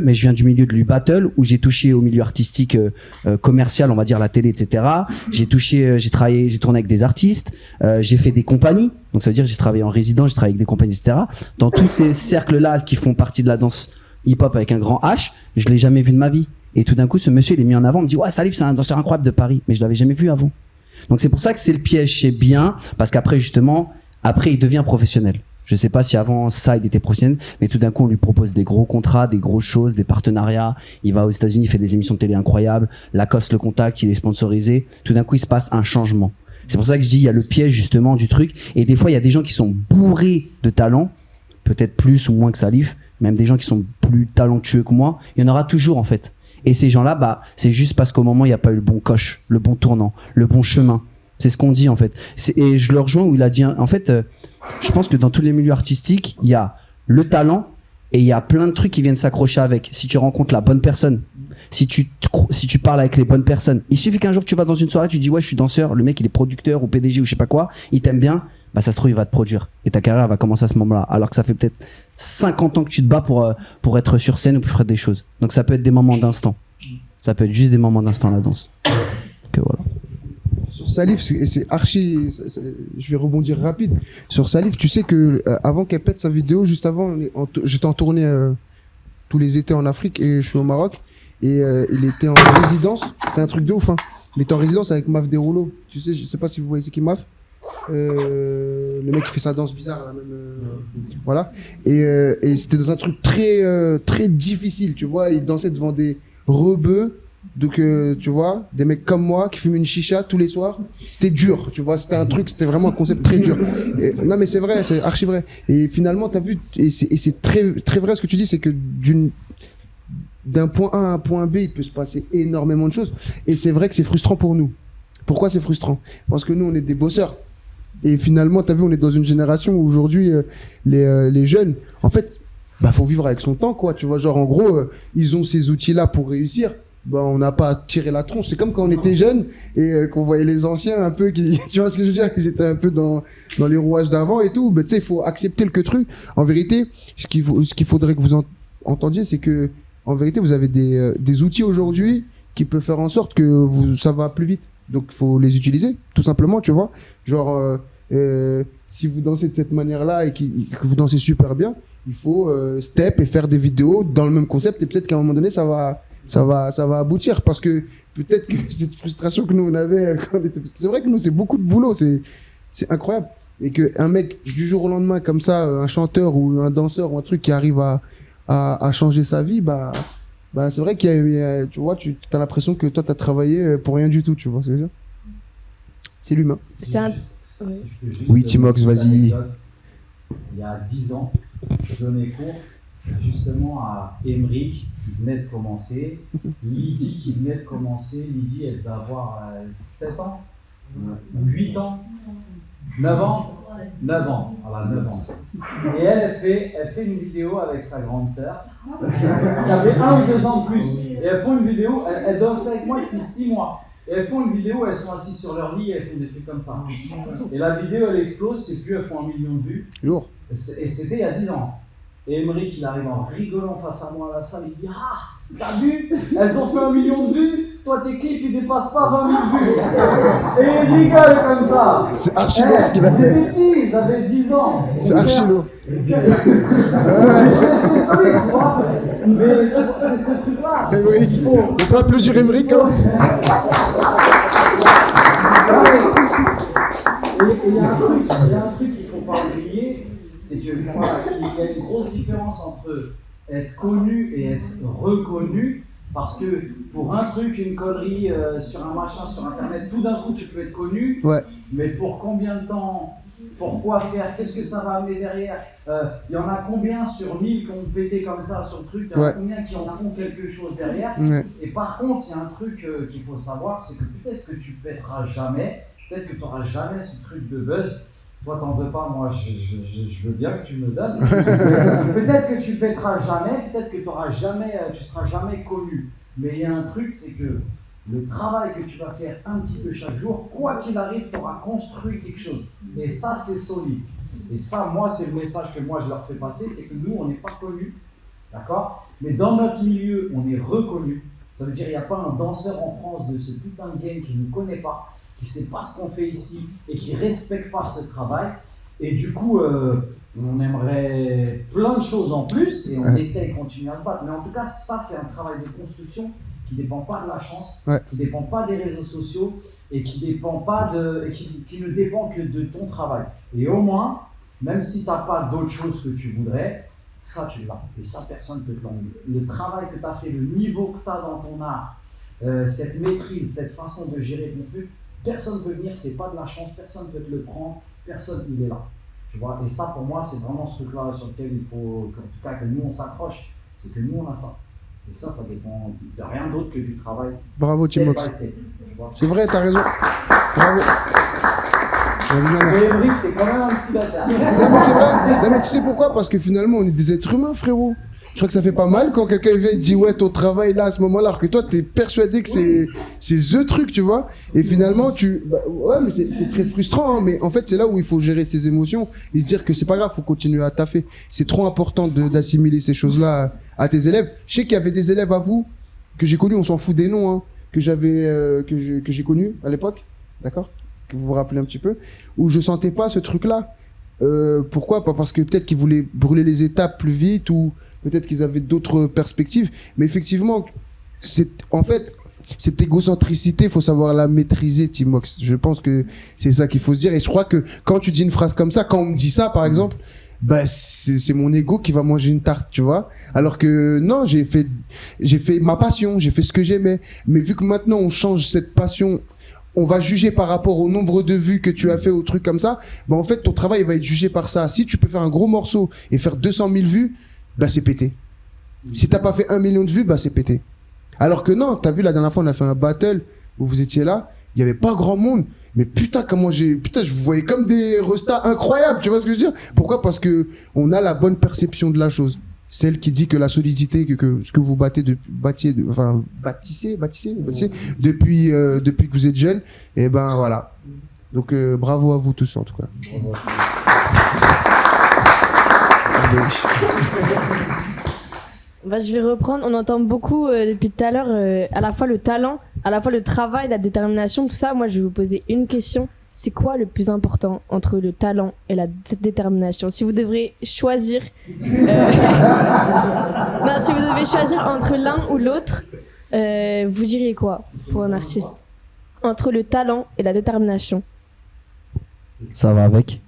mais je viens du milieu du battle où j'ai touché au milieu artistique commercial, on va dire la télé, etc. J'ai tourné avec des artistes, j'ai fait des compagnies, donc ça veut dire que j'ai travaillé en résidence, j'ai travaillé avec des compagnies, etc. Dans tous ces cercles-là qui font partie de la danse hip-hop avec un grand H, je l'ai jamais vu de ma vie. Et tout d'un coup, ce monsieur, il est mis en avant, il me dit ouais, Salif, c'est un danseur incroyable de Paris, mais je l'avais jamais vu avant. Donc c'est pour ça que c'est le piège, c'est bien, parce qu'après justement, il devient professionnel. Je sais pas si avant ça il était professionnel, mais tout d'un coup on lui propose des gros contrats, des grosses choses, des partenariats. Il va aux États-Unis, il fait des émissions de télé incroyables. Lacoste le contacte, il est sponsorisé. Tout d'un coup il se passe un changement. C'est pour ça que je dis il y a le piège justement du truc. Et des fois il y a des gens qui sont bourrés de talent, peut-être plus ou moins que Salif, même des gens qui sont plus talentueux que moi. Il y en aura toujours en fait. Et ces gens-là, bah c'est juste parce qu'au moment il n'y a pas eu le bon coche, le bon tournant, le bon chemin. C'est ce qu'on dit en fait. Et je le rejoins où il a dit en fait. Je pense que dans tous les milieux artistiques, il y a le talent et il y a plein de trucs qui viennent s'accrocher avec. Si tu rencontres la bonne personne, si tu parles avec les bonnes personnes, il suffit qu'un jour tu vas dans une soirée, tu dis ouais je suis danseur, le mec il est producteur ou PDG ou je sais pas quoi, il t'aime bien, bah ça se trouve il va te produire et ta carrière va commencer à ce moment-là. Alors que ça fait peut-être 50 ans que tu te bats pour être sur scène ou pour faire des choses. Donc ça peut être des moments d'instant. Ça peut être juste des moments d'instant la danse. Que voilà. Sur Salif, c'est archi. Je vais rebondir rapide. Sur Salif, tu sais que avant qu'elle pète sa vidéo, juste avant, j'étais en tournée tous les étés en Afrique et je suis au Maroc. Et il était en résidence. C'est un truc de ouf. Hein. Il était en résidence avec Maf Deroulo. Tu sais, je sais pas si vous voyez c'est qui Maf. le mec qui fait sa danse bizarre, là, même, voilà. Et c'était dans un truc très difficile, tu vois. Il dansait devant des rebeux. Donc, tu vois, des mecs comme moi qui fument une chicha tous les soirs, c'était dur, tu vois, c'était vraiment un concept très dur. Non, mais c'est vrai, c'est archi vrai. Et finalement, t'as vu, et c'est très vrai ce que tu dis, c'est que d'un point A à un point B, il peut se passer énormément de choses. Et c'est vrai que c'est frustrant pour nous. Pourquoi c'est frustrant? Parce que nous, on est des bosseurs. Et finalement, t'as vu, on est dans une génération où aujourd'hui, les jeunes, en fait, bah, faut vivre avec son temps, quoi. Tu vois, genre, en gros, ils ont ces outils-là pour réussir. Bah, on n'a pas à tirer la tronche. C'est comme quand on était jeunes et qu'on voyait les anciens un peu qui, tu vois ce que je veux dire, ils étaient un peu dans les rouages d'avant et tout. Mais tu sais, il faut accepter le truc. En vérité, ce qu'il faudrait que vous entendiez, c'est que, en vérité, vous avez des outils aujourd'hui qui peuvent faire en sorte que ça va plus vite. Donc, il faut les utiliser, tout simplement, tu vois. Genre, si vous dansez de cette manière-là et que vous dansez super bien, il faut step et faire des vidéos dans le même concept et peut-être qu'à un moment donné, ça va aboutir parce que peut-être que cette frustration que nous on avait quand on était, parce que c'est vrai que nous c'est beaucoup de boulot, c'est incroyable, et que un mec du jour au lendemain comme ça, un chanteur ou un danseur ou un truc qui arrive à changer sa vie, bah c'est vrai qu'il y a, tu vois, tu as l'impression que toi t'as travaillé pour rien du tout, tu vois, c'est l'humain. Oui, Timox, vas-y. Il y a 10 ans, je donnais cours justement à Emeric qui venait de commencer, Lydie qui venait de commencer. Lydie, elle va avoir 7 ans, 8 ans, 9 ans, 9 ans, voilà, 9 ans. Et elle fait une vidéo avec sa grande sœur qui avait 1 ou 2 ans de plus. Et elles font une vidéo, elles dansent avec moi depuis 6 mois. Et elles font une vidéo, elles sont assises sur leur lit et elles font des trucs comme ça. Et la vidéo, elle explose, c'est plus, elles font 1 million de vues. Lourd. Et c'était il y a 10 ans. Et Emeric, il arrive en rigolant face à moi à la salle, il dit: ah, t'as vu, elles ont fait 1 million de vues, toi tes clips ils dépassent pas 20 000 vues. Et il rigole comme ça. C'est archi lourd ce qu'il a fait. C'était petit, ils avaient 10 ans. C'est archi lourd. C'est solide, tu vois. Mais c'est ce truc-là. Emeric, on peut applaudir Emeric, hein. Et il y a un truc qu'il ne faut pas oublier, c'est qu'il y a une grosse différence entre être connu et être reconnu, parce que pour un truc, une connerie sur un machin, sur internet, tout d'un coup tu peux être connu, ouais. Mais pour combien de temps, pourquoi faire, qu'est-ce que ça va amener derrière? Il y en a combien sur 1000 qui ont pété comme ça sur le truc, il y en a combien qui en font quelque chose derrière, et par contre il y a un truc qu'il faut savoir, c'est que peut-être que tu pèteras jamais, peut-être que tu n'auras jamais ce truc de buzz. Toi, t'en veux pas, moi, je veux bien que tu me donnes. Peut-être que tu pèteras jamais, peut-être que tu seras jamais connu. Mais il y a un truc, c'est que le travail que tu vas faire un petit peu chaque jour, quoi qu'il arrive, tu auras construit quelque chose. Et ça, c'est solide. Et ça, moi, c'est le message que moi, je leur fais passer, c'est que nous, on n'est pas connus, d'accord? Mais dans notre milieu, on est reconnus. Ça veut dire qu'il n'y a pas un danseur en France de ce putain de game qui ne nous connaît pas, qui ne sait pas ce qu'on fait ici et qui ne respecte pas ce travail. Et du coup, on aimerait plein de choses en plus et on essaie de continuer à se battre. Mais en tout cas, ça, c'est un travail de construction qui ne dépend pas de la chance, qui ne dépend pas des réseaux sociaux et qui ne dépend que de ton travail. Et au moins, même si tu n'as pas d'autre chose que tu voudrais, ça, tu l'as. Et ça, personne ne peut te l'enlever. Le travail que tu as fait, le niveau que tu as dans ton art, cette maîtrise, cette façon de gérer ton truc, personne ne peut venir, c'est pas de la chance, personne ne peut te le prendre, personne, il est là. Tu vois, et ça pour moi, c'est vraiment ce truc-là sur lequel il faut, en tout cas, que nous on s'accroche, c'est que nous on a ça. Et ça dépend de rien d'autre que du travail. Bravo Timox. C'est vrai, t'as raison. Bravo. Mais Emeric, t'es quand même un petit bâtard. Non mais c'est vrai, non mais tu sais pourquoi? Parce que finalement on est des êtres humains, frérot. Je crois que ça fait pas mal quand quelqu'un vient et dit ouais ton travail là à ce moment-là, alors que toi t'es persuadé que c'est the truc, tu vois. Et finalement ouais mais c'est très frustrant, hein, mais en fait c'est là où il faut gérer ses émotions et se dire que c'est pas grave, faut continuer à taffer. C'est trop important d'assimiler ces choses-là à tes élèves. Je sais qu'il y avait des élèves à vous que j'ai connus, on s'en fout des noms, hein, que j'ai connus à l'époque, d'accord, que vous vous rappelez un petit peu, où je sentais pas ce truc-là. Pourquoi? Pas parce que peut-être qu'ils voulaient brûler les étapes plus vite ou peut-être qu'ils avaient d'autres perspectives, mais effectivement, en fait, cette égocentricité, il faut savoir la maîtriser, Timox. Je pense que c'est ça qu'il faut se dire. Et je crois que quand tu dis une phrase comme ça, quand on me dit ça, par exemple, bah, c'est mon ego qui va manger une tarte, tu vois. Alors que non, j'ai fait ma passion, j'ai fait ce que j'aimais. Mais vu que maintenant on change cette passion, on va juger par rapport au nombre de vues que tu as fait ou trucs comme ça, bah en fait ton travail va être jugé par ça. Si tu peux faire un gros morceau et faire 200 000 vues, bah c'est pété. Si t'as pas fait 1 million de vues, bah c'est pété. Alors que non, t'as vu la dernière fois on a fait un battle où vous étiez là, il y avait pas grand monde, mais putain je vous voyais comme des restas incroyables, tu vois ce que je veux dire? Pourquoi? Parce que on a la bonne perception de la chose. Celle qui dit que la solidité, que ce que vous bâtissez depuis que vous êtes jeune, et ben voilà. Donc bravo à vous tous en tout cas. Bah, je vais reprendre. On entend beaucoup depuis tout à l'heure à la fois le talent, à la fois le travail, la détermination, tout ça. Moi, je vais vous poser une question. C'est quoi le plus important entre le talent et la détermination? Si vous devrez choisir, non, si vous devez choisir entre l'un ou l'autre, vous diriez quoi pour un artiste? Entre le talent et la détermination. Ça va avec.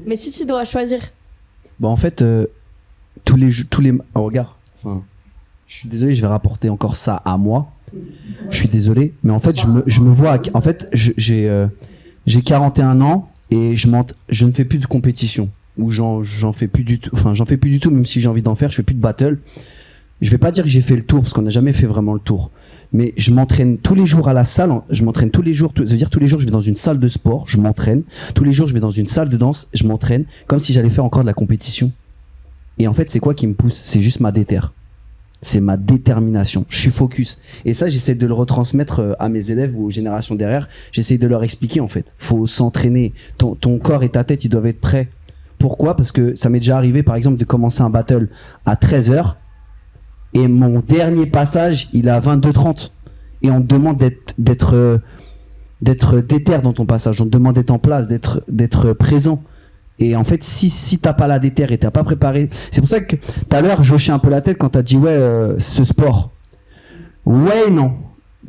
Mais si tu dois choisir. Bon, en fait, tous les oh, regarde. Enfin, je suis désolé, je vais rapporter encore ça à moi. Je suis désolé, mais en fait, je me vois. En fait, j'ai 41 ans et je ne fais plus de compétition. Ou j'en fais plus du tout. Enfin, j'en fais plus du tout, même si j'ai envie d'en faire. Je fais plus de battle. Je vais pas dire que j'ai fait le tour parce qu'on n'a jamais fait vraiment le tour. Mais je m'entraîne tous les jours à la salle. Je m'entraîne tous les jours. Ça veut dire tous les jours, je vais dans une salle de sport. Je m'entraîne. Tous les jours, je vais dans une salle de danse. Je m'entraîne comme si j'allais faire encore de la compétition. Et en fait, c'est quoi qui me pousse? C'est juste ma déterre. C'est ma détermination. Je suis focus. Et ça, j'essaie de le retransmettre à mes élèves ou aux générations derrière. J'essaie de leur expliquer, en fait. Faut s'entraîner. Ton corps et ta tête, ils doivent être prêts. Pourquoi? Parce que ça m'est déjà arrivé, par exemple, de commencer un battle à 13h. Et mon dernier passage, il est à 22h30. Et on te demande d'être déter dans ton passage. On te demande d'être en place, d'être présent. Et en fait, si t'as pas la déter et t'as pas préparé, c'est pour ça que tout à l'heure, j'hochais un peu la tête quand t'as dit ce sport. Ouais, non.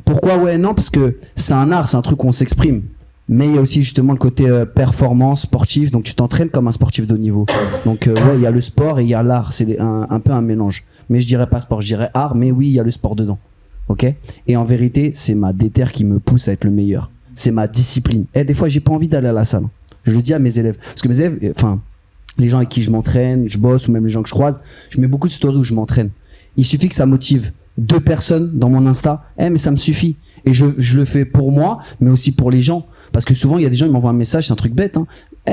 Pourquoi ouais, non? Parce que c'est un art, c'est un truc où on s'exprime. Mais il y a aussi justement le côté performance sportive, donc tu t'entraînes comme un sportif de haut niveau. Donc ouais, il y a le sport et il y a l'art, c'est un peu un mélange. Mais je dirais pas sport, je dirais art, mais oui, il y a le sport dedans. Ok? Et en vérité, c'est ma déter qui me pousse à être le meilleur. C'est ma discipline. Et des fois, j'ai pas envie d'aller à la salle. Je le dis à mes élèves. Parce que mes élèves, enfin, les gens avec qui je m'entraîne, je bosse, ou même les gens que je croise, je mets beaucoup de stories où je m'entraîne. Il suffit que ça motive 2 personnes dans mon Insta. Mais ça me suffit. Et je le fais pour moi, mais aussi pour les gens. Parce que souvent, il y a des gens qui m'envoient un message, c'est un truc bête.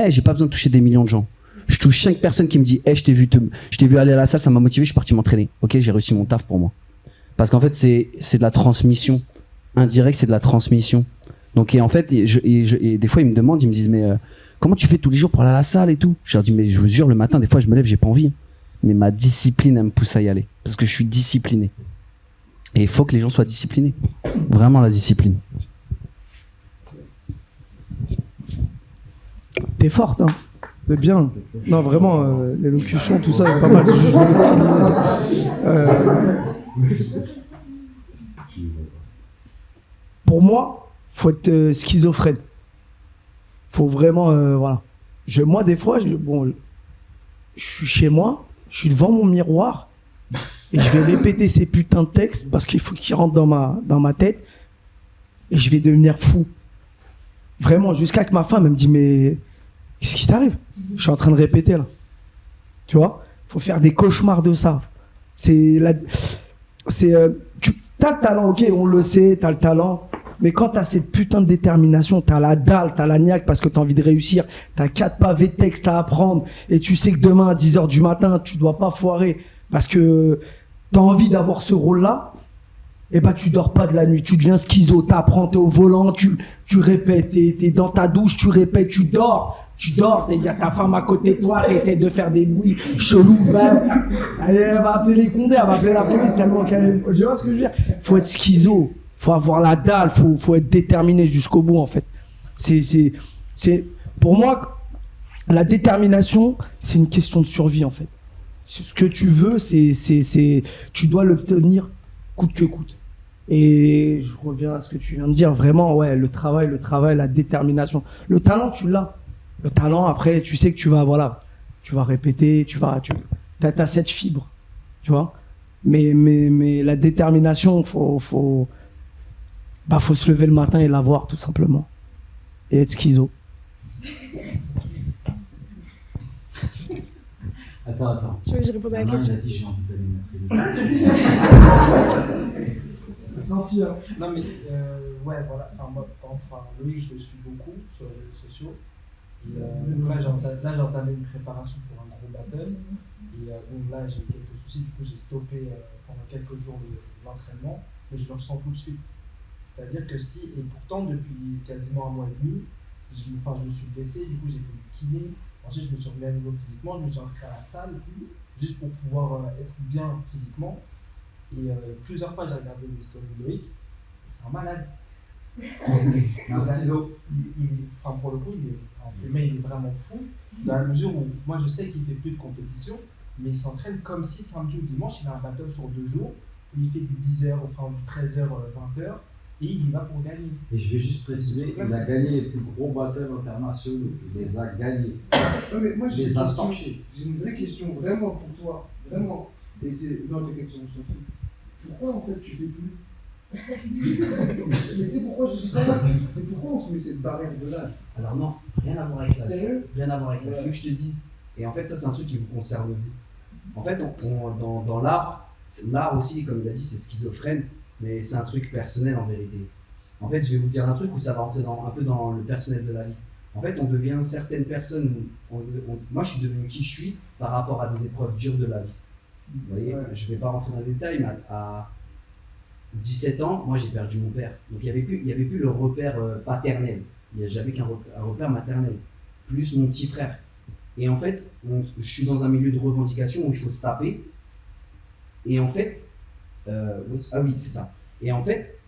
J'ai pas besoin de toucher des millions de gens. Je touche 5 personnes qui me disent je t'ai vu aller à la salle, ça m'a motivé, je suis parti m'entraîner. Ok, j'ai réussi mon taf pour moi. Parce qu'en fait, c'est de la transmission. Indirect, c'est de la transmission. Donc, et en fait, et des fois, ils me demandent, ils me disent, mais comment tu fais tous les jours pour aller à la salle et tout? Je leur dis, mais je vous jure, le matin, des fois, je me lève, j'ai pas envie. Mais ma discipline, elle me pousse à y aller. Parce que je suis discipliné. Et il faut que les gens soient disciplinés. Vraiment, la discipline. T'es forte, hein. T'es bien. Non, vraiment, l'élocution, tout ça, pas mal. Pour moi, faut être schizophrène. Faut vraiment, voilà. Moi, des fois, je suis chez moi, je suis devant mon miroir et je vais répéter ces putains de textes parce qu'il faut qu'ils rentrent dans ma tête et je vais devenir fou. Vraiment, jusqu'à que ma femme elle me dit, mais qu'est-ce qui t'arrive? Je suis en train de répéter là. Tu vois? Faut faire des cauchemars de ça. Tu as le talent, ok, on le sait, t'as le talent. Mais quand t'as cette putain de détermination, t'as la dalle, t'as la niaque parce que t'as envie de réussir, t'as 4 pavés de texte à apprendre et tu sais que demain à 10h du matin, tu dois pas foirer parce que t'as envie d'avoir ce rôle-là, et bah tu dors pas de la nuit, tu deviens schizo, t'apprends, t'es au volant, tu répètes, t'es dans ta douche, tu répètes, tu dors, il y a ta femme à côté de toi, elle essaie de faire des bruits chelous, elle va appeler les condés, elle va appeler la police tellement qu'elle... Tu vois ce que je veux dire? Faut être schizo. Faut avoir la dalle, faut être déterminé jusqu'au bout en fait. C'est pour moi la détermination, c'est une question de survie en fait. Ce que tu veux, tu dois l'obtenir coûte que coûte. Et je reviens à ce que tu viens de dire, vraiment, ouais, le travail, la détermination. Le talent, tu l'as. Le talent, après, tu sais que tu vas répéter, t'as cette fibre, tu vois. Mais la détermination, faut se lever le matin et l'avoir, tout simplement. Et être schizo. Attends. Tu veux que je réponde à la Non, question? il a dit j'ai envie d'aller mettre les Senti, hein. Non mais ouais voilà, enfin moi par exemple, Loïc je le suis beaucoup sur les réseaux sociaux et donc là j'ai entamé une préparation pour un gros battle et donc là j'ai eu quelques soucis, du coup j'ai stoppé pendant quelques jours l'entraînement, mais je le ressens tout de suite, c'est à dire que et pourtant depuis quasiment un mois et demi je me suis blessé, du coup j'ai fait du kiné, ensuite je me suis remis à niveau physiquement, je me suis inscrit à la salle juste pour pouvoir être bien physiquement. Et plusieurs fois, j'ai regardé les stories de Loïc, c'est un malade. Un ciseau. Enfin, pour le coup, il est vraiment fou, dans la mesure où moi je sais qu'il ne fait plus de compétition, mais il s'entraîne comme si samedi ou dimanche, il a un battle sur 2 jours, où il fait du 10h, enfin du 13h, 20h, et il y va pour gagner. Et je vais juste préciser, il a gagné les plus gros battles internationaux, il les a gagnés. Non, mais moi, j'ai une vraie question vraiment pour toi, vraiment. Et c'est dans les questions, on s'en fout. Pourquoi en fait tu fais plus? Mais tu sais pourquoi je dis ça? C'est pourquoi on se met cette barrière de l'âge? Alors non, rien à voir avec ça. Sérieux? Rien à voir avec ça. Je veux que je te dise. Et en fait, ça c'est un truc qui vous concerne vous. En fait, dans l'art aussi, comme il a dit, c'est schizophrène, mais c'est un truc personnel en vérité. En fait, je vais vous dire un truc où ça va rentrer un peu dans le personnel de la vie. En fait, on devient certaines personnes. Moi, je suis devenu qui je suis par rapport à des épreuves dures de la vie. Vous voyez, je ne vais pas rentrer dans les détails, mais à 17 ans, moi j'ai perdu mon père. Donc il n'y avait plus le repère paternel. J'avais qu'un repère maternel, plus mon petit frère. Et en fait, je suis dans un milieu de revendication où il faut se taper. Et en fait, ah oui, c'est ça. Et en fait,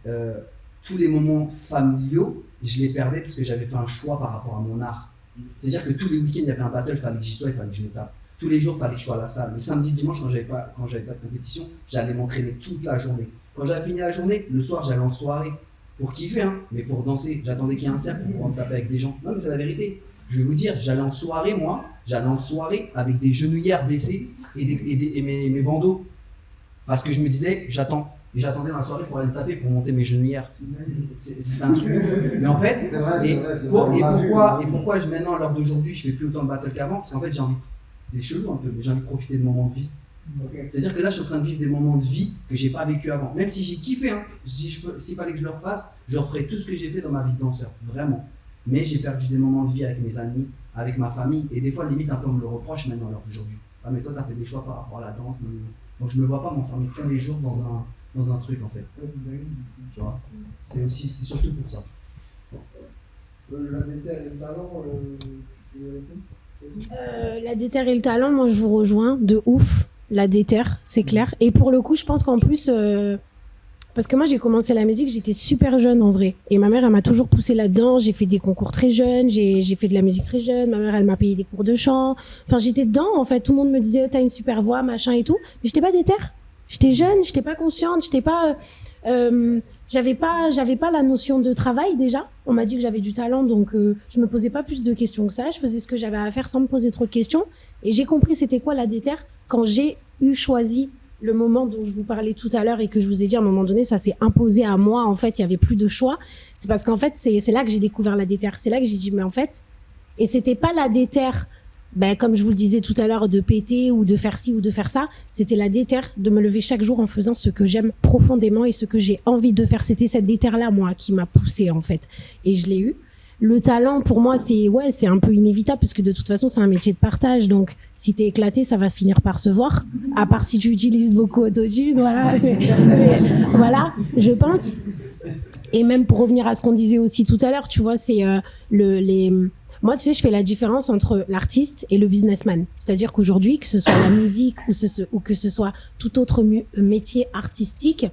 tous les moments familiaux, je les perdais parce que j'avais fait un choix par rapport à mon art. C'est-à-dire que tous les week-ends, il y avait un battle, il fallait que j'y sois, il fallait que je me tape. Tous les jours, il fallait que je sois à la salle. Le samedi, dimanche, quand j'avais pas de compétition, j'allais m'entraîner toute la journée. Quand j'avais fini la journée, le soir, j'allais en soirée. Pour kiffer, hein, mais pour danser. J'attendais qu'il y ait un cercle pour pouvoir me taper avec des gens. Non, mais c'est la vérité. Je vais vous dire, j'allais en soirée, moi. J'allais en soirée avec des genouillères baissées et mes bandeaux. Parce que je me disais, j'attends. Et j'attendais dans la soirée pour aller me taper, pour monter mes genouillères. C'est un truc. Mais en fait, pourquoi maintenant, à l'heure d'aujourd'hui, je fais plus autant de battle qu'avant? Parce qu'en fait, c'est chelou un peu, mais j'ai envie de profiter de moments de vie. C'est-à-dire que là, je suis en train de vivre des moments de vie que j'ai pas vécu avant. Même si j'ai kiffé, hein. S'il fallait que je le refasse, je referais tout ce que j'ai fait dans ma vie de danseur, vraiment. Mais j'ai perdu des moments de vie avec mes amis, avec ma famille, et des fois, limite, un peu on me le reproche maintenant à l'heure d'aujourd'hui. Ah, mais toi, t'as fait des choix par rapport à la danse. Donc, je me vois pas m'enfermer tous les jours dans un truc, en fait. Tu vois, c'est surtout pour ça. La déter et le talent, tu veux répondre? La déter et le talent, moi je vous rejoins de ouf. La déter, c'est clair. Et pour le coup, je pense qu'en plus, parce que moi j'ai commencé la musique, j'étais super jeune en vrai. Et ma mère, elle m'a toujours poussée là-dedans. J'ai fait des concours très jeunes, j'ai fait de la musique très jeune. Ma mère, elle m'a payé des cours de chant. Enfin, j'étais dedans en fait. Tout le monde me disait, oh, t'as une super voix, machin et tout. Mais j'étais pas déter. J'étais jeune, j'étais pas consciente, j'étais pas. J'avais pas la notion de travail déjà. On m'a dit que j'avais du talent, donc je me posais pas plus de questions que ça. Je faisais ce que j'avais à faire sans me poser trop de questions. Et j'ai compris c'était quoi la déter quand j'ai choisi le moment dont je vous parlais tout à l'heure et que je vous ai dit à un moment donné, ça s'est imposé à moi. En fait, il y avait plus de choix. C'est parce qu'en fait, c'est là que j'ai découvert la déter. C'est là que j'ai dit, mais en fait, et c'était pas la déter. Comme je vous le disais tout à l'heure, de péter ou de faire ci ou de faire ça, c'était la déter de me lever chaque jour en faisant ce que j'aime profondément et ce que j'ai envie de faire. C'était cette déter-là, moi, qui m'a poussée, en fait. Et je l'ai eu. Le talent, pour moi, c'est un peu inévitable parce que de toute façon, c'est un métier de partage. Donc, si t'es éclaté, ça va finir par se voir. À part si tu utilises beaucoup Autotune, voilà. Voilà, je pense. Et même pour revenir à ce qu'on disait aussi tout à l'heure, tu vois, c'est moi, tu sais, je fais la différence entre l'artiste et le businessman. C'est-à-dire qu'aujourd'hui, que ce soit la musique ou que ce soit tout autre métier artistique,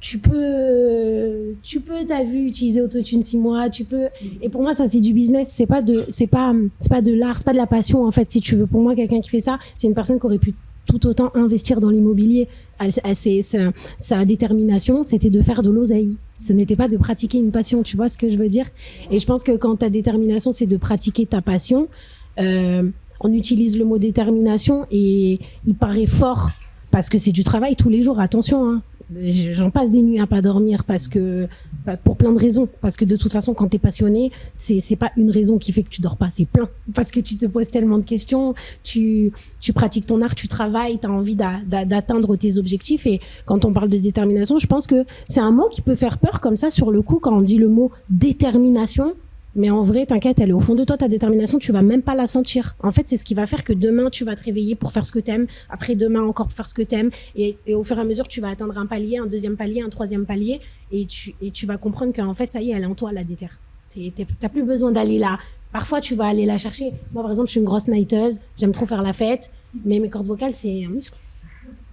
tu peux, t'as vu, utiliser Autotune 6 mois, tu peux. Et pour moi, ça, c'est du business. C'est pas de l'art, c'est pas de la passion, en fait, si tu veux. Pour moi, quelqu'un qui fait ça, c'est une personne qui aurait pu tout autant investir dans l'immobilier. Sa détermination, c'était de faire de l'oseille. Ce n'était pas de pratiquer une passion, tu vois ce que je veux dire? Et je pense que quand ta détermination, c'est de pratiquer ta passion, on utilise le mot détermination et il paraît fort parce que c'est du travail tous les jours, attention, hein. J'en passe des nuits à pas dormir parce que pour plein de raisons, parce que de toute façon quand t'es passionné, c'est pas une raison qui fait que tu dors pas, c'est plein, parce que tu te poses tellement de questions, tu pratiques ton art, tu travailles, t'as envie d'atteindre tes objectifs. Et quand on parle de détermination, je pense que c'est un mot qui peut faire peur comme ça sur le coup quand on dit le mot détermination. Mais en vrai, t'inquiète, elle est au fond de toi, ta détermination, tu vas même pas la sentir. En fait, c'est ce qui va faire que demain, tu vas te réveiller pour faire ce que t'aimes, après demain encore pour faire ce que t'aimes, et au fur et à mesure, tu vas atteindre un palier, un deuxième palier, un troisième palier, et tu vas comprendre qu'en fait, ça y est, elle est en toi, la déter. T'as plus besoin d'aller là. Parfois, tu vas aller la chercher. Moi, par exemple, je suis une grosse nighteuse, j'aime trop faire la fête, mais mes cordes vocales, c'est un muscle.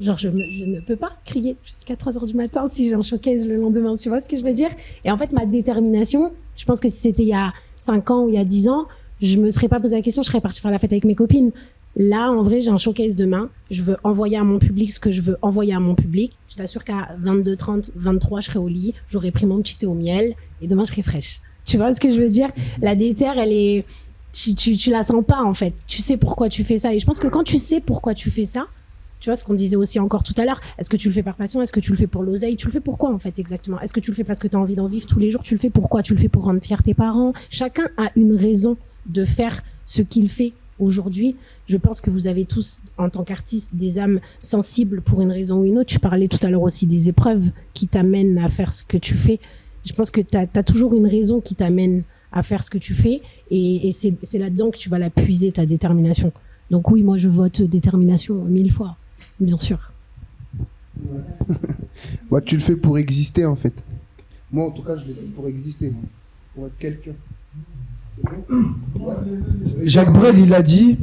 Genre, je ne peux pas crier jusqu'à 3h du matin si j'ai un showcase le lendemain, tu vois ce que je veux dire? Et en fait, ma détermination, je pense que si c'était il y a 5 ans ou il y a 10 ans, je me serais pas posé la question, je serais partie faire la fête avec mes copines. Là, en vrai, j'ai un showcase demain, je veux envoyer à mon public ce que je veux envoyer à mon public. Je t'assure qu'à 22h30, 23h, je serai au lit, j'aurai pris mon petit thé au miel, et demain, je serai fraîche. Tu vois ce que je veux dire? La déter, elle est, tu la sens pas, en fait. Tu sais pourquoi tu fais ça. Et je pense que quand tu sais pourquoi tu fais ça, tu vois ce qu'on disait aussi encore tout à l'heure, est-ce que tu le fais par passion, est-ce que tu le fais pour l'oseille, tu le fais pourquoi en fait exactement? Est-ce que tu le fais parce que tu as envie d'en vivre tous les jours, tu le fais pourquoi? Tu le fais pour rendre fier tes parents? Chacun a une raison de faire ce qu'il fait aujourd'hui. Je pense que vous avez tous, en tant qu'artistes, des âmes sensibles pour une raison ou une autre. Tu parlais tout à l'heure aussi des épreuves qui t'amènent à faire ce que tu fais. Je pense que tu as toujours une raison qui t'amène à faire ce que tu fais, et c'est là-dedans que tu vas la puiser, ta détermination. Donc oui, moi je vote détermination 1000 fois. Bien sûr. Ouais, tu le fais pour exister en fait. Moi en tout cas, je l'ai fait pour exister, moi. Pour être quelqu'un. Jacques Brel, il a dit.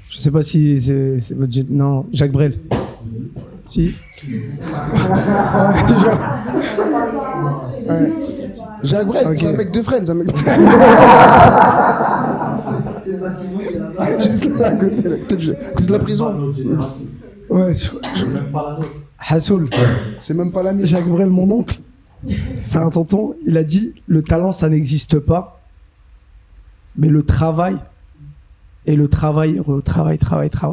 Je sais pas si c'est votre. Non, Jacques Brel. Si. Ouais. Jacques Brel, Okay. c'est un mec de Friends, un mec de... Juste là à côté, là, côté de la prison. Ouais, Hassoul. C'est même pas la mienne. Jacques Brel, mon oncle, c'est un tonton, il a dit le talent ça n'existe pas, mais le travail et le travail.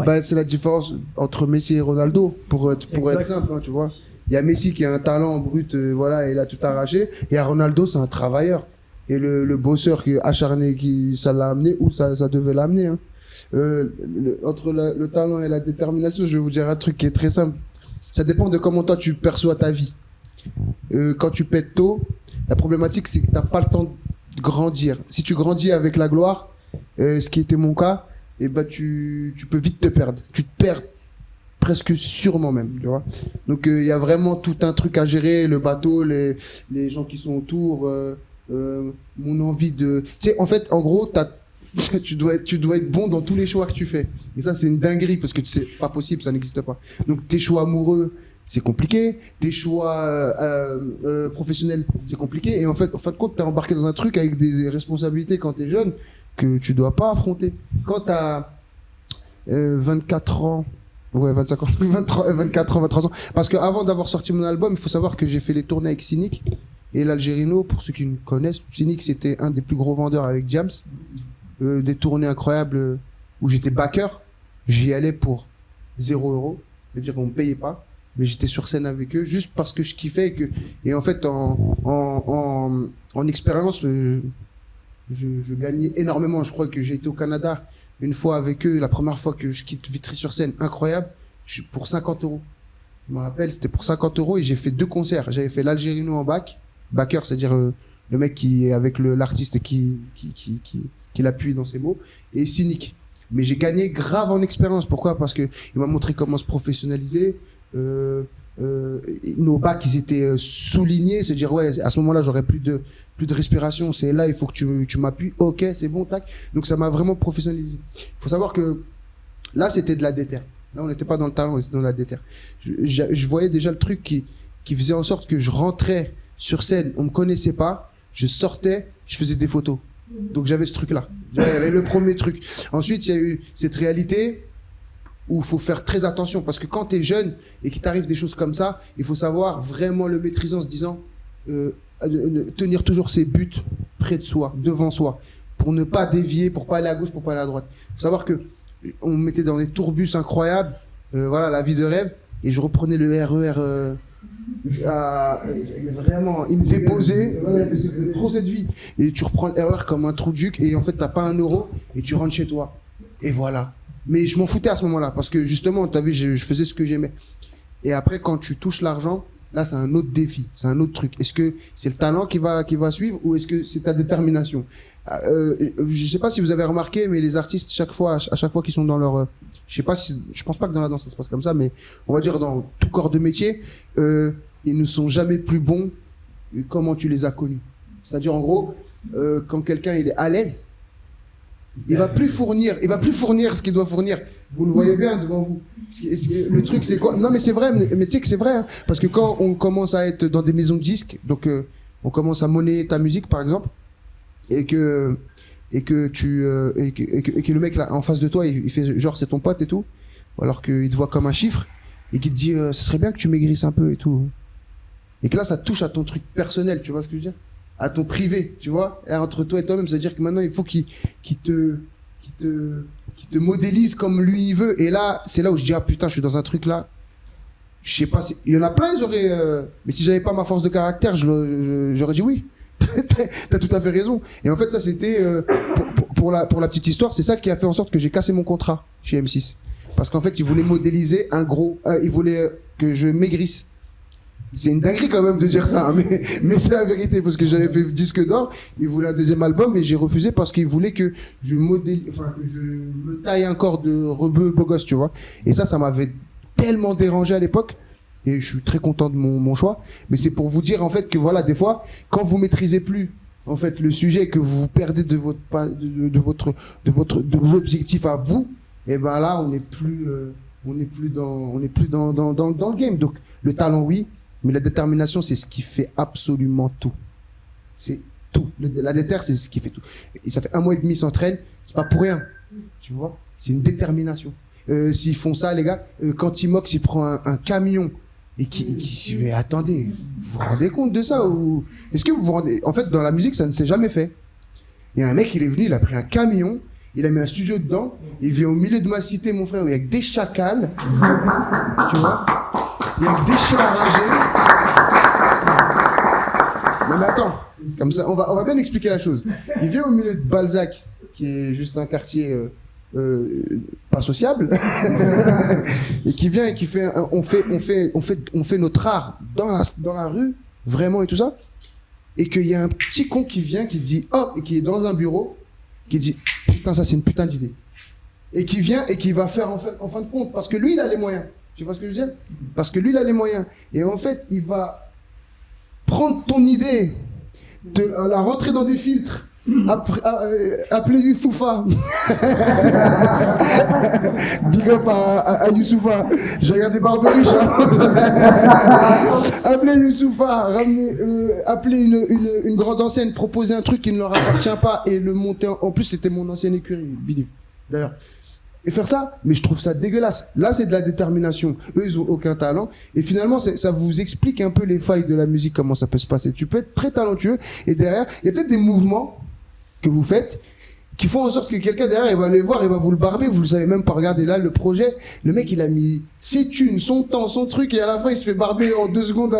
Bah, c'est la différence entre Messi et Ronaldo, pour être simple, hein, tu vois. Il y a Messi qui a un talent brut, voilà, et il a tout arraché, et Ronaldo c'est un travailleur. Et le bosseur qui est acharné, ça l'a amené où ça devait l'amener. Hein. Entre le talent et la détermination, je vais vous dire un truc qui est très simple. Ça dépend de comment toi tu perçois ta vie. Quand tu pètes tôt, la problématique c'est que t'as pas le temps de grandir. Si tu grandis avec la gloire, ce qui était mon cas, et ben tu peux vite te perdre. Tu te perds presque sûrement même, tu vois. Donc il y a vraiment tout un truc à gérer, le bateau, les gens qui sont autour. Mon envie de, tu sais, en fait, en gros, tu dois être bon dans tous les choix que tu fais. Et ça, c'est une dinguerie parce que c'est pas possible, ça n'existe pas. Donc, tes choix amoureux, c'est compliqué. Tes choix professionnels, c'est compliqué. Et en fait, de compte, t'es embarqué dans un truc avec des responsabilités quand t'es jeune que tu dois pas affronter. Quand t'as 24 ans, ouais, 25 ans, 24 ans, 23 ans. Parce qu'avant d'avoir sorti mon album, il faut savoir que j'ai fait les tournées avec Cynic. Et l'Algérino, pour ceux qui me connaissent, Cynic, c'était un des plus gros vendeurs avec Jams. Des tournées incroyables où j'étais backer. J'y allais pour 0€. C'est-à-dire qu'on me payait pas. Mais j'étais sur scène avec eux juste parce que je kiffais. Et en fait, en expérience, je gagnais énormément. Je crois que j'ai été au Canada une fois avec eux. La première fois que je quitte Vitry-sur-Seine, incroyable. Pour 50€. Je me rappelle, c'était pour 50€ et j'ai fait 2 concerts. J'avais fait l'Algérino en backer, c'est-à-dire le mec qui est avec l'artiste qui l'appuie dans ses mots, et Cynic. Mais j'ai gagné grave en expérience. Pourquoi? Parce que il m'a montré comment se professionnaliser. Nos bacs, ils étaient soulignés, c'est-à-dire ouais, à ce moment-là, j'aurais plus de respiration. C'est là, il faut que tu m'appuies. Ok, c'est bon, tac. Donc ça m'a vraiment professionnalisé. Il faut savoir que là, c'était de la déter. Là, on n'était pas dans le talent, on était dans la déter. Je voyais déjà le truc qui faisait en sorte que je rentrais sur scène, on me connaissait pas, je sortais, je faisais des photos. Donc j'avais ce truc-là. Il y avait le premier truc. Ensuite, il y a eu cette réalité où il faut faire très attention. Parce que quand tu es jeune et qu'il t'arrive des choses comme ça, il faut savoir vraiment le maîtriser en se disant, tenir toujours ses buts près de soi, devant soi, pour ne pas dévier, pour pas aller à gauche, pour pas aller à droite. Il faut savoir que on me mettait dans des tourbus incroyables, voilà, la vie de rêve, et je reprenais le RER. Vraiment, il me déposait, parce que c'est trop cette vie. Et tu reprends le RER comme un trou de juc, et en fait, t'as pas un euro, et tu rentres chez toi. Et voilà. Mais je m'en foutais à ce moment-là, parce que justement, t'as vu, je faisais ce que j'aimais. Et après, quand tu touches l'argent, là, c'est un autre défi, c'est un autre truc. Est-ce que c'est le talent qui va suivre, ou est-ce que c'est ta détermination? Je sais pas si vous avez remarqué, mais les artistes, à chaque fois qu'ils sont dans leur, je pense pas que dans la danse ça se passe comme ça, mais on va dire dans tout corps de métier, ils ne sont jamais plus bons que comment tu les as connus. C'est-à-dire, en gros, quand quelqu'un il est à l'aise, il va plus fournir ce qu'il doit fournir. Vous le voyez bien devant vous. Le truc, c'est quoi? Non, mais c'est vrai, mais tu sais que c'est vrai, hein, parce que quand on commence à être dans des maisons de disques, donc on commence à monnayer ta musique, par exemple, et que le mec là en face de toi, il fait genre c'est ton pote et tout, alors qu'il te voit comme un chiffre et qu'il te dit ce serait bien que tu maigrisses un peu et tout, et que là ça touche à ton truc personnel, tu vois ce que je veux dire, à ton privé, tu vois, et entre toi et toi-même, c'est à dire que maintenant il faut qu'il te modélise comme lui il veut. Et là c'est là où je dis ah putain, je suis dans un truc là, je sais pas, il y en a plein, mais si j'avais pas ma force de caractère, j'aurais dit oui. T'as tout à fait raison. Et en fait, ça c'était pour la petite histoire, c'est ça qui a fait en sorte que j'ai cassé mon contrat chez M6. Parce qu'en fait, ils voulaient modéliser un gros, ils voulaient que je maigrisse. C'est une dinguerie quand même de dire ça, hein, mais c'est la vérité, parce que j'avais fait disque d'or, ils voulaient un deuxième album et j'ai refusé parce qu'ils voulaient que je me taille un corps de rebeu beau gosse, tu vois. Et ça m'avait tellement dérangé à l'époque. Et je suis très content de mon choix, mais c'est pour vous dire en fait que voilà, des fois, quand vous maîtrisez plus en fait le sujet, que vous perdez de vos objectifs à vous, et ben là on n'est plus dans le game. Donc le talent oui, mais la détermination c'est ce qui fait absolument tout. C'est tout. La déter c'est ce qui fait tout. Et ça fait 1 mois et demi ils s'entraînent, c'est pas pour rien, tu vois. C'est une détermination. S'ils font ça les gars, quand Timox il prend un camion. Et mais attendez, vous vous rendez compte de ça ou est-ce que vous vous rendez... En fait, dans la musique, ça ne s'est jamais fait. Il y a un mec, il est venu, il a pris un camion, il a mis un studio dedans, il vient au milieu de ma cité, mon frère, où il y a que des chacals, tu vois, il y a que des chiens enragés. Mais attends, comme ça, on va bien expliquer la chose. Il vient au milieu de Balzac, qui est juste un quartier... pas sociable et qui vient et qui fait on fait notre art dans la rue vraiment et tout ça, et qu'il y a un petit con qui vient qui dit oh, et qui est dans un bureau qui dit putain ça c'est une putain d'idée, et qui vient et qui va faire en fin de compte, parce que lui il a les moyens, tu vois ce que je veux dire, parce que lui il a les moyens, et en fait il va prendre ton idée, la rentrer dans des filtres, appelez Youssoufa. Big up à Youssoufa. J'ai regardé Barberiche. Appelez Youssoufa, appelez une grande enseigne, proposer un truc qui ne leur appartient pas et le monter. En plus, c'était mon ancienne écurie, Bidi, d'ailleurs. Et faire ça, mais je trouve ça dégueulasse. Là, c'est de la détermination. Eux, ils ont aucun talent. Et finalement, ça vous explique un peu les failles de la musique, comment ça peut se passer. Tu peux être très talentueux et derrière, il y a peut-être des mouvements que vous faites qui font en sorte que quelqu'un derrière il va aller voir, il va vous le barber, vous le savez même pas. Regardez là le projet, le mec il a mis ses thunes, son temps, son truc, et à la fin il se fait barber en 2 secondes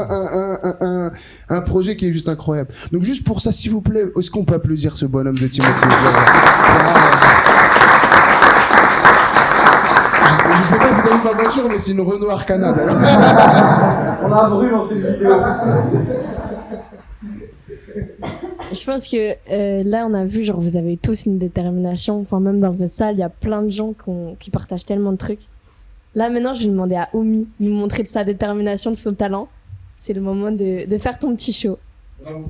un projet qui est juste incroyable. Donc juste pour ça, s'il vous plaît, est-ce qu'on peut applaudir ce bonhomme de Timox? Je sais pas si t'as vu ma voiture, mais c'est une Renault Arcana d'ailleurs. On a un bruit, on fait une vidéo. Je pense que là, on a vu, genre, vous avez tous une détermination. Enfin, même dans cette salle, il y a plein de gens qui partagent tellement de trucs. Là, maintenant, je vais demander à Omi de nous montrer de sa détermination, de son talent. C'est le moment de faire ton petit show. Bravo.